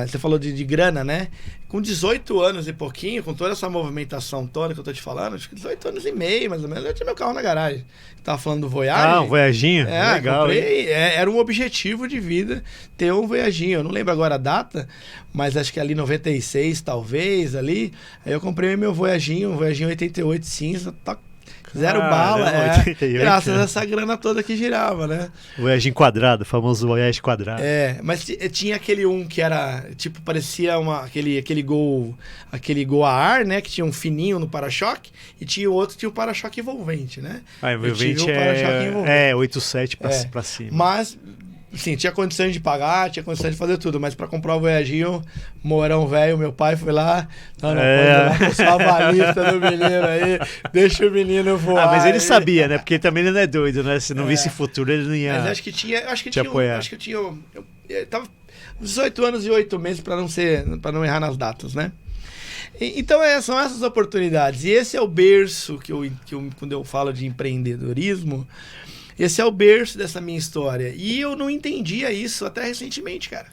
Você falou de grana, né? Com 18 anos e pouquinho, com toda essa movimentação toda que eu tô te falando, acho que 18 anos e meio, mais ou menos, eu tinha meu carro na garagem. Tava falando do Voyage. Um Voyaginho? Legal. Comprei, era um objetivo de vida ter um Voyaginho. Eu não lembro agora a data, mas acho que ali 96, talvez, ali. Aí eu comprei meu Voyaginho, um Voyaginho 88 cinza, zero bala, 88, graças a essa grana toda que girava, né? Voyage quadrado, o famoso Voyage quadrado. Mas tinha aquele que era, tipo, parecia aquele Gol a ar, né? Que tinha um fininho no para-choque, e tinha o outro que tinha o para-choque envolvente, né? Envolvente é 87 pra cima. Mas... Sim, tinha condições de pagar, tinha condições de fazer tudo, mas pra comprar o Voyaginho, Mourão velho, meu pai foi lá, pode ir lá com sua avalista do menino aí, deixa o menino voar. Mas ele sabia, né? Porque também ele não é doido, né? Se não visse futuro, ele não ia. Mas acho que tinha. Eu tava 18 anos e 8 meses pra não errar nas datas, né? Então são essas oportunidades. E esse é o berço que quando eu falo de empreendedorismo. Esse é o berço dessa minha história. E eu não entendia isso até recentemente, cara.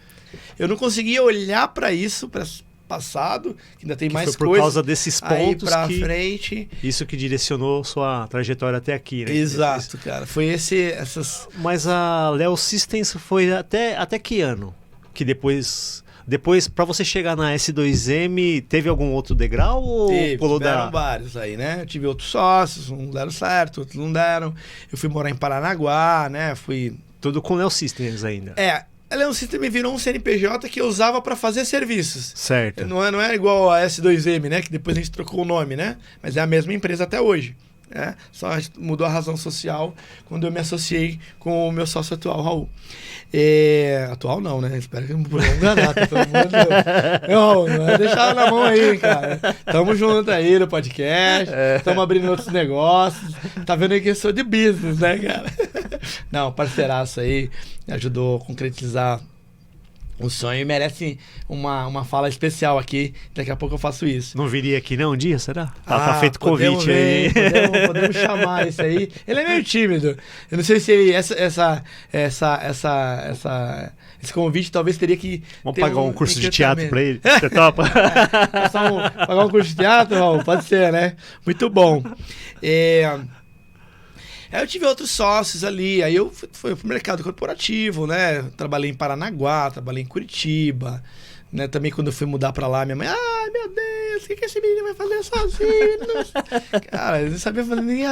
Eu não conseguia olhar para isso, para passado, que ainda tem mais coisas. Por causa desses pontos aí pra frente. Isso que direcionou sua trajetória até aqui, né? Exato, cara. Foi essas... Mas a Leo Systems foi até que ano? Que depois para você chegar na S2M, teve algum outro degrau ou tiveram vários aí, né? Eu tive outros sócios, uns deram certo, outros não deram. Eu fui morar em Paranaguá, né? Tudo com Leo Systems ainda. A Leo Systems virou um CNPJ que eu usava para fazer serviços. Certo. Não é igual a S2M, né? Que depois a gente trocou o nome, né? Mas é a mesma empresa até hoje. Só mudou a razão social quando eu me associei com o meu sócio atual, Raul. Atual não, né? Espero que não vou enganar, pelo amor de Deus. Não vai deixar na mão aí, cara. Tamo junto aí no podcast, tamo abrindo outros negócios. Tá vendo aí que eu sou de business, né, cara? Não, parceiraço aí, me ajudou a concretizar o sonho e merece uma fala especial aqui. Daqui a pouco eu faço isso. Não viria aqui não um dia, será? Tá feito convite aí. Podemos chamar isso aí. Ele é meio tímido. Eu não sei se ele, esse convite talvez teria que... Vamos pagar um curso de teatro pra ele. Você topa? Pagar um curso de teatro? Pode ser, né? Muito bom. Aí eu tive outros sócios ali, aí eu fui pro mercado corporativo, né? Trabalhei em Paranaguá, trabalhei em Curitiba, né? Também quando eu fui mudar pra lá, minha mãe, ai meu Deus, o que esse menino vai fazer sozinho? Cara, eu não sabia fazer nem...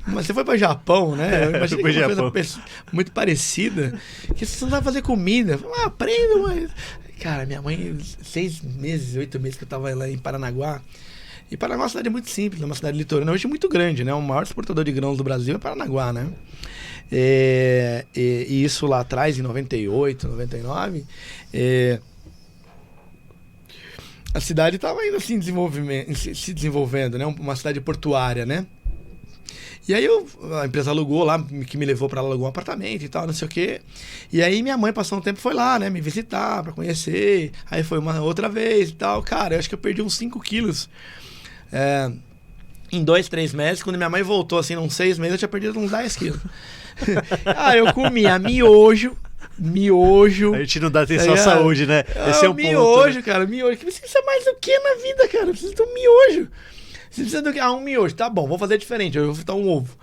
Mas você foi pra Japão, né? Eu imaginei que foi uma coisa muito parecida, que você não vai fazer comida. Aprenda, mas... Cara, minha mãe, 6 meses, 8 meses que eu tava lá em Paranaguá. E Paranaguá é uma cidade muito simples, é uma cidade litorânea, hoje muito grande, né? O maior exportador de grãos do Brasil é Paranaguá, né? E isso lá atrás, em 98, 99, a cidade estava ainda assim se desenvolvendo, né? Uma cidade portuária, né? E aí a empresa alugou lá, que me levou para lá, alugou um apartamento e tal, não sei o quê. E aí minha mãe passou um tempo, foi lá, né? Me visitar, para conhecer. Aí foi uma outra vez e tal. Cara, eu acho que eu perdi uns 5 quilos. Em 2, 3 meses, quando minha mãe voltou, assim, uns 6 meses, eu tinha perdido uns 10 quilos. Eu comia miojo. A gente não dá atenção à saúde, né? Esse é um miojo, ponto. Cara, miojo. Você precisa mais do que na vida, cara? Precisa de um miojo. Você precisa do que? Um miojo. Tá bom, vou fazer diferente. Eu vou fritar um ovo.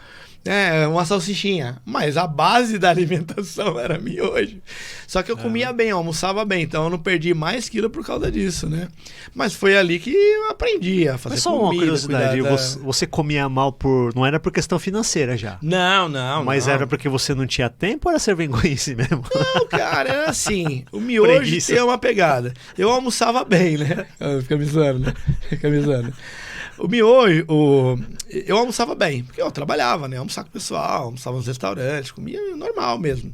Uma salsichinha. Mas a base da alimentação era miojo. Só que eu comia bem, eu almoçava bem. Então eu não perdi mais quilo por causa disso, né? Mas foi ali que eu aprendi a fazer comida. Mas só uma curiosidade, você comia mal não era por questão financeira já? Não. Mas era porque você não tinha tempo ou era ser vergonhice mesmo? Não, cara, era assim. O miojo tem uma pegada. Eu almoçava bem, né? Fica me zoando, né? O miojo, eu almoçava bem, porque eu trabalhava, né? Almoçava com o pessoal, almoçava nos restaurantes, comia normal mesmo.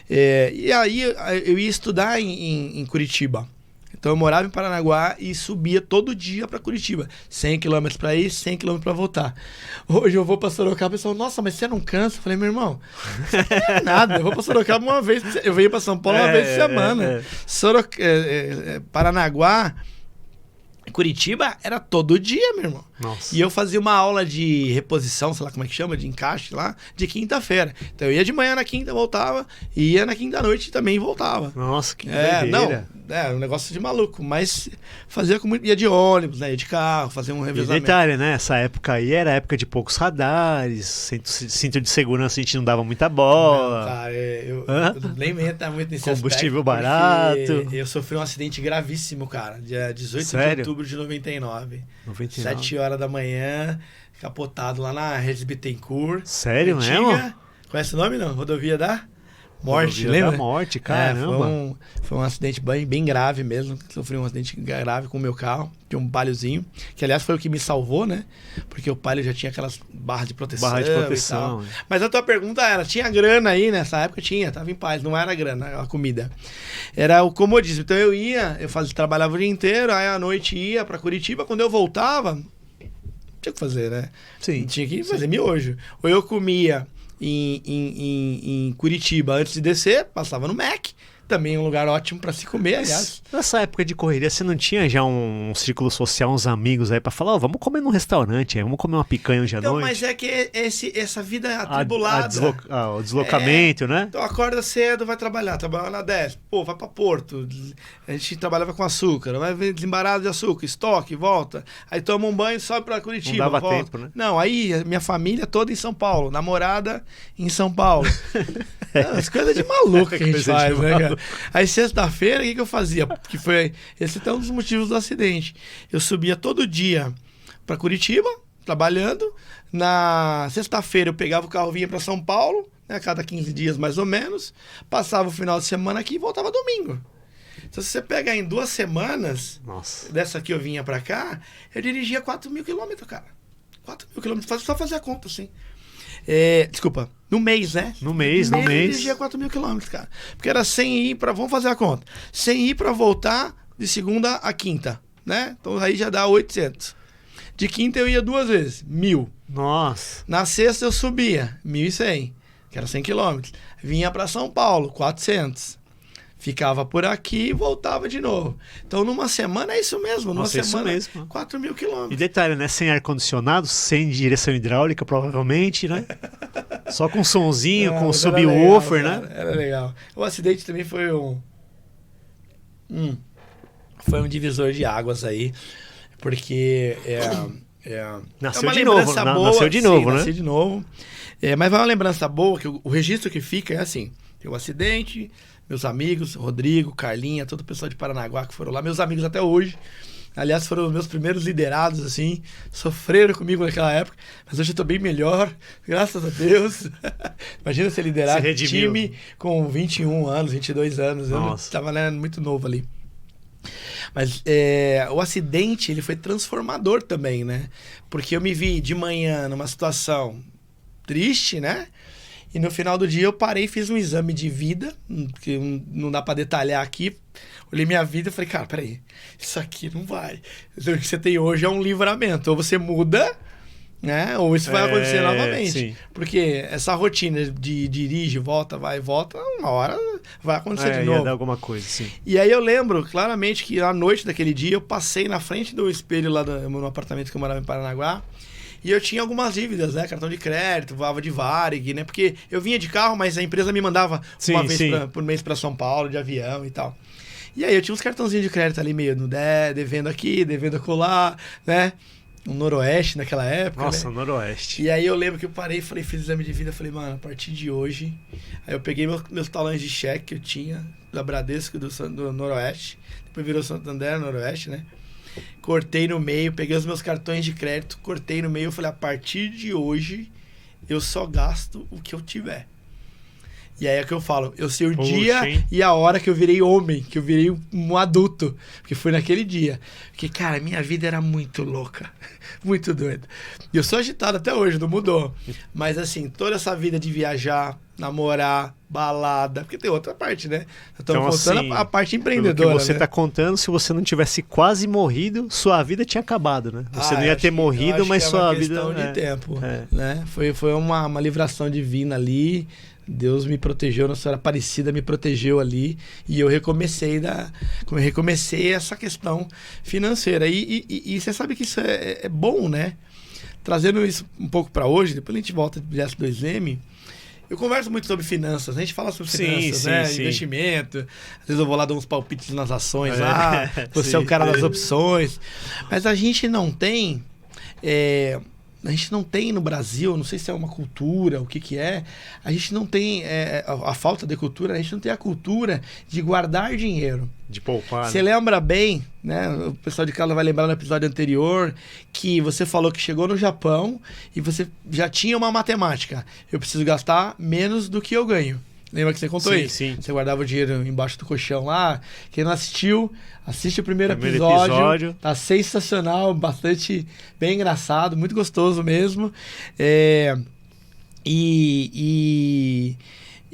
E aí eu ia estudar em Curitiba. Então eu morava em Paranaguá e subia todo dia para Curitiba. 100 km para ir, 100 km para voltar. Hoje eu vou para Sorocaba e o pessoal, nossa, mas você não cansa? Eu falei, meu irmão, não é nada. Eu vou para Sorocaba uma vez, eu venho para São Paulo uma vez por semana. Paranaguá, Curitiba era todo dia, meu irmão. Nossa. E eu fazia uma aula de reposição, sei lá como é que chama, de encaixe lá, de quinta-feira. Então eu ia de manhã na quinta, voltava, e ia na quinta à noite também voltava. Nossa, que É, doideira. um negócio de maluco, mas fazia com muito, ia de ônibus, né, ia de carro, fazia um E revezamento. detalhe, né? Essa época aí era época de poucos radares, cinto de segurança a gente não dava muita bola. Não, cara, eu Hã? nem ia entrar muito nesse Combustível aspecto, barato. porque eu sofri um acidente gravíssimo, cara, dia 18 Sério? de outubro de 99. 99. 7 horas da manhã, capotado lá na Regis Bittencourt. Sério Antiga. mesmo? Conhece o nome, não? Rodovia da Morte, Rodovia lembra? da Morte, É, caramba. foi um acidente bem grave mesmo. Sofri um acidente grave com o meu carro. Tinha um Paliozinho, que aliás foi o que me salvou, né? Porque o Palio já tinha aquelas barras de proteção. Barra de e proteção. tal. Mas a tua pergunta era, tinha grana aí nessa época? Tinha, tava em paz. Não era grana, a comida. Era o comodismo. Então trabalhava o dia inteiro, aí à noite ia pra Curitiba. Quando eu voltava, tinha que fazer, né? Sim. Tinha que fazer miojo. Ou eu comia em Curitiba antes de descer, passava no Mac. Também um lugar ótimo pra se comer, aliás. Nessa época de correria, você não tinha já um círculo social, uns amigos aí pra falar, ó, vamos comer num restaurante, aí, vamos comer uma picanha hoje à Então, noite? mas é que essa vida atribulada. O deslocamento, né? Então acorda cedo, vai trabalhar na 10. Pô, vai pra Porto. A gente trabalhava com açúcar, vai ver desembarado de açúcar, estoque, volta. Aí toma um banho, sobe pra Curitiba. Não dava volta. tempo, né? Não, aí a minha família toda em São Paulo, namorada em São Paulo. As coisas de maluco que a gente Coisa de faz, né, cara? maluco. Aí sexta-feira, o que eu fazia? Que foi esse é um dos motivos do acidente. Eu subia todo dia pra Curitiba, trabalhando. Na sexta-feira eu pegava o carro, vinha pra São Paulo, né, a cada 15 dias mais ou menos. Passava o final de semana aqui e voltava domingo. Então se você pegar em 2 semanas, Nossa. dessa aqui eu vinha pra cá, eu dirigia 4.000 quilômetros, cara. 4.000 quilômetros, só fazer a conta, assim. Desculpa, no mês, né? No mês. Eu dirigia 4.000 quilômetros, cara. Porque era sem ir pra... Vamos fazer a conta. Sem ir pra voltar de segunda a quinta, né? Então aí já dá 800. De quinta eu ia 2 vezes, 1.000. Nossa. Na sexta eu subia, 1.100, que era 100 quilômetros. Vinha pra São Paulo, 400. Ficava por aqui e voltava de novo. Então, numa semana é isso mesmo. Numa Nossa, semana, isso mesmo. 4.000 E quilômetros. detalhe, né? Sem ar-condicionado, sem direção hidráulica, provavelmente, né? Só com sonzinho, com Mas era subwoofer, legal, né? cara, era legal. O acidente também foi foi um divisor de águas aí. Porque Nasceu uma de novo, lembrança boa. nasceu de novo, né? Nasceu de novo. Mas vai uma lembrança boa, que o registro que fica é assim. Tem o acidente... Meus amigos, Rodrigo, Carlinha, todo o pessoal de Paranaguá que foram lá, meus amigos até hoje. Aliás, foram os meus primeiros liderados, assim, sofreram comigo naquela época, mas hoje eu tô bem melhor, graças a Deus. Imagina você liderar Se redimiu. time com 21 anos, 22 anos, eu Nossa. tava, né, muito novo ali. Mas o acidente, ele foi transformador também, né? Porque eu me vi de manhã numa situação triste, né? E no final do dia eu parei e fiz um exame de vida, que não dá pra detalhar aqui. Olhei minha vida e falei, cara, peraí, isso aqui não vai. O que você tem hoje é um livramento. Ou você muda, né? Ou isso vai acontecer novamente. Sim. Porque essa rotina de dirige, volta, vai e volta, uma hora vai acontecer de Ia novo. dar alguma coisa, sim. E aí eu lembro claramente que à noite daquele dia eu passei na frente do espelho lá no apartamento que eu morava em Paranaguá. E eu tinha algumas dívidas, né? Cartão de crédito, voava de Varig, né? Porque eu vinha de carro, mas a empresa me mandava uma vez por mês para São Paulo, de avião e tal. E aí eu tinha uns cartãozinhos de crédito ali meio no devendo aqui, devendo acolá, né? No Noroeste naquela época. Nossa, né? Noroeste. E aí eu lembro que eu parei e falei, fiz exame de vida, falei, mano, a partir de hoje. Aí eu peguei meus talões de cheque que eu tinha, da Bradesco, do Noroeste. Depois virou Santander, Noroeste, né? Cortei no meio, peguei os meus cartões de crédito, cortei no meio, eu falei, a partir de hoje eu só gasto o que eu tiver. E aí é que eu falo, eu sei o dia e a hora que eu virei homem, que eu virei um adulto, porque foi naquele dia. Porque, cara, minha vida era muito louca, muito doida. E eu sou agitado até hoje, não mudou. Mas assim, toda essa vida de viajar, namorar, balada, porque tem outra parte, né? Estamos contando assim, a parte empreendedora, pelo que você né? tá contando, se você não tivesse quase morrido, sua vida tinha acabado, né? Você não ia ter morrido, mas sua vida... É uma questão de tempo, né? Foi uma livração divina ali, Deus me protegeu, Nossa Senhora Aparecida me protegeu ali e eu recomecei essa questão financeira. E você sabe que isso é bom, né? Trazendo isso um pouco para hoje, depois a gente volta de S2M. Eu converso muito sobre finanças, a gente fala sobre finanças, né? Sim. Investimento. Às vezes eu vou lá dar uns palpites nas ações lá, você é o cara das opções. Mas a gente não tem. A gente não tem no Brasil, não sei se é uma cultura, o que é, a gente não tem a falta de cultura, a gente não tem a cultura de guardar dinheiro. De poupar. Você lembra bem, né? O pessoal de casa vai lembrar no episódio anterior que você falou que chegou no Japão e você já tinha uma matemática. Eu preciso gastar menos do que eu ganho. Lembra que você contou isso? Sim. Você guardava o dinheiro embaixo do colchão lá. Quem não assistiu, assiste o primeiro episódio. Tá sensacional, bastante bem engraçado, muito gostoso mesmo.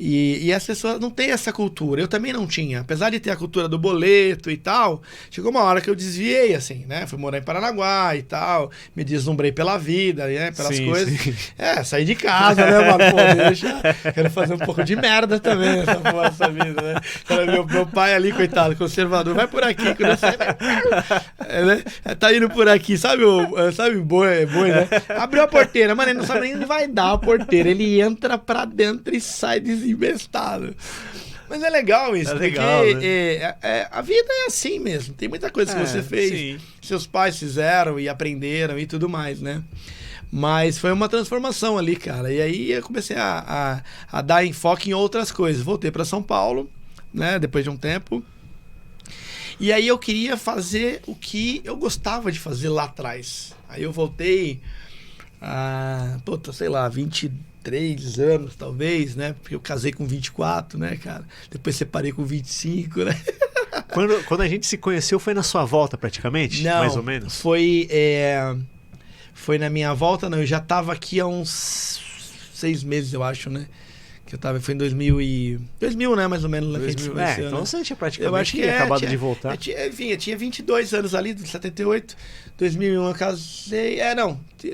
E as pessoas não têm essa cultura. Eu também não tinha. Apesar de ter a cultura do boleto e tal, chegou uma hora que eu desviei, assim, né? Fui morar em Paranaguá e tal, me deslumbrei pela vida, né? Pelas coisas. Sim. Saí de casa, né, mano? Pô, quero fazer um pouco de merda também nessa vida, né? Meu pai ali, coitado, conservador, vai por aqui, quando eu sair, né? Tá indo por aqui, sabe boi, né? Abriu a porteira, mano, ele não sabe nem onde vai dar a porteira. Ele entra pra dentro e sai desinvestado. Mas é legal isso, legal, porque né? a vida é assim mesmo. Tem muita coisa que você fez, seus pais fizeram e aprenderam e tudo mais, né? Mas foi uma transformação ali, cara. E aí eu comecei a dar enfoque em outras coisas. Voltei para São Paulo, né? Depois de um tempo. E aí eu queria fazer o que eu gostava de fazer lá atrás. Aí eu voltei sei lá, 23 anos, talvez, né? Porque eu casei com 24, né, cara? Depois separei com 25, né? Quando a gente se conheceu, foi na sua volta, praticamente? Não, mais ou menos? Foi na minha volta, não. Eu já tava aqui há uns 6 meses, eu acho, né? Que eu tava, foi em 2000, né, mais ou menos, lá que a gente se conheceu, então né? você tinha praticamente acabado de voltar. Eu tinha 22 anos ali, de 78, 2001 eu casei,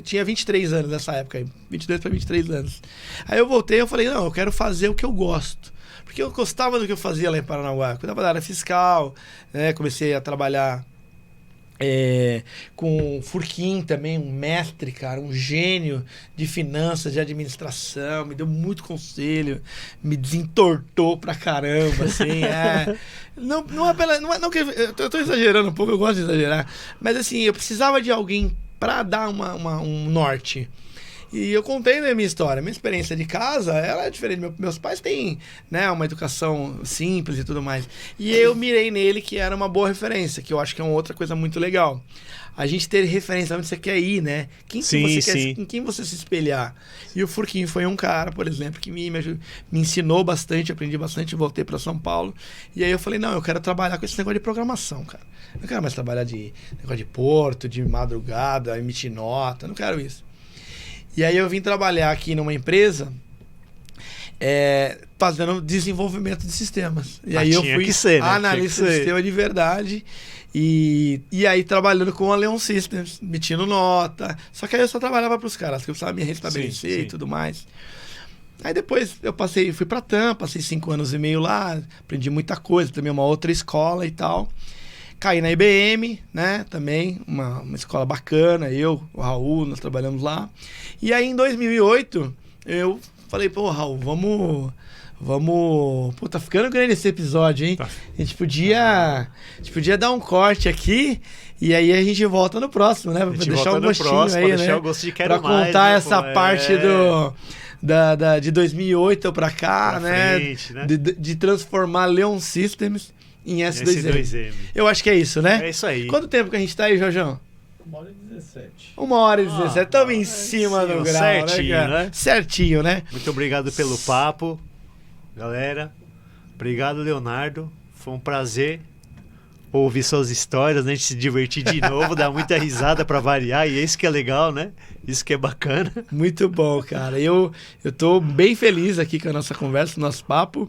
tinha 23 anos nessa época aí, 22 para 23 anos. Aí eu voltei, eu falei, não, eu quero fazer o que eu gosto. Porque eu gostava do que eu fazia lá em Paranaguá, cuidava da área fiscal, né, comecei a trabalhar com o Furquim também, um mestre, cara, um gênio de finanças, de administração, me deu muito conselho, me desentortou pra caramba, assim, não que eu tô exagerando um pouco, eu gosto de exagerar, mas assim, eu precisava de alguém pra dar um norte. E eu contei a minha história, minha experiência de casa, ela é diferente. Meus pais têm, né, uma educação simples e tudo mais. E eu mirei nele, que era uma boa referência, que eu acho que é uma outra coisa muito legal. A gente ter referência onde você quer ir, né? Em quem você se espelhar. E o Furquinho foi um cara, por exemplo, que me ensinou bastante, aprendi bastante, voltei para São Paulo. E aí eu falei, não, eu quero trabalhar com esse negócio de programação, cara. Eu não quero mais trabalhar de negócio de porto, de madrugada, emitir nota, não quero isso. E aí eu vim trabalhar aqui numa empresa fazendo desenvolvimento de sistemas. E aí eu fui analista de sistema de verdade e aí trabalhando com a Leon Systems, emitindo nota. Só que aí eu só trabalhava para os caras, que eu precisava me restabelecer e tudo mais. Aí depois eu fui para TAM, passei 5 anos e meio lá, aprendi muita coisa, também uma outra escola e tal. Caí na IBM, né, também, uma escola bacana, o Raul, nós trabalhamos lá. E aí em 2008, eu falei, pô, Raul, vamos... Pô, tá ficando grande esse episódio, hein? Tá. A gente podia dar um corte aqui e aí a gente volta no próximo, né? Pra deixar um gostinho aí, né? Deixar o gosto de quero pra contar mais, essa parte de 2008 pra cá, pra né? Frente, né? De transformar Leon Systems em S2M. Eu acho que é isso, né? É isso aí. Quanto tempo que a gente tá aí, Jorjão? 1h17. 1h17. Estamos em cima do grau, certinho, né? Certinho, né? Muito obrigado pelo papo, galera. Obrigado, Leonardo. Foi um prazer ouvir suas histórias, né? A gente se divertir de novo, dar muita risada para variar. E é isso que é legal, né? Isso que é bacana. Muito bom, cara. Eu tô bem feliz aqui com a nossa conversa, o nosso papo.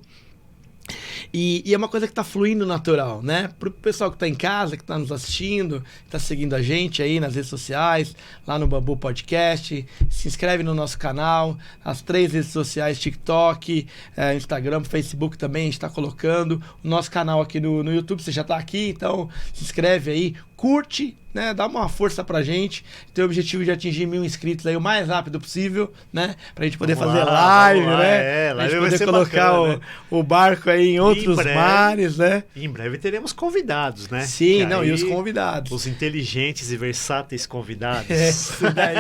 E é uma coisa que tá fluindo natural, né? Pro pessoal que tá em casa, que tá nos assistindo, que tá seguindo a gente aí nas redes sociais, lá no Bambu Podcast, se inscreve no nosso canal, as 3 redes sociais, TikTok, Instagram, Facebook também, a gente tá colocando. O nosso canal aqui no YouTube, você já tá aqui, então se inscreve aí, curte, né? Dá uma força pra gente. Tem o objetivo de atingir 1.000 inscritos aí o mais rápido possível, né? Pra gente poder fazer live, né? Pra gente poder colocar o barco aí em outros mares, né? Em breve teremos convidados, né? Sim, não, e os convidados. Os inteligentes e versáteis convidados. Isso daí.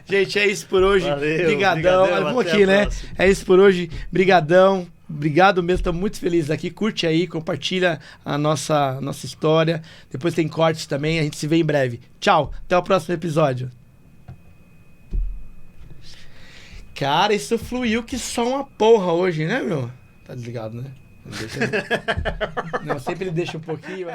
Gente, é isso por hoje. Valeu, brigadão. Vamos aqui, né? Próxima. É isso por hoje. Brigadão. Obrigado mesmo, estamos muito felizes aqui. Curte aí, compartilha a nossa história. Depois tem cortes também, a gente se vê em breve. Tchau, até o próximo episódio. Cara, isso fluiu que só uma porra hoje, né, meu? Tá desligado, né? Não, sempre ele deixa um pouquinho.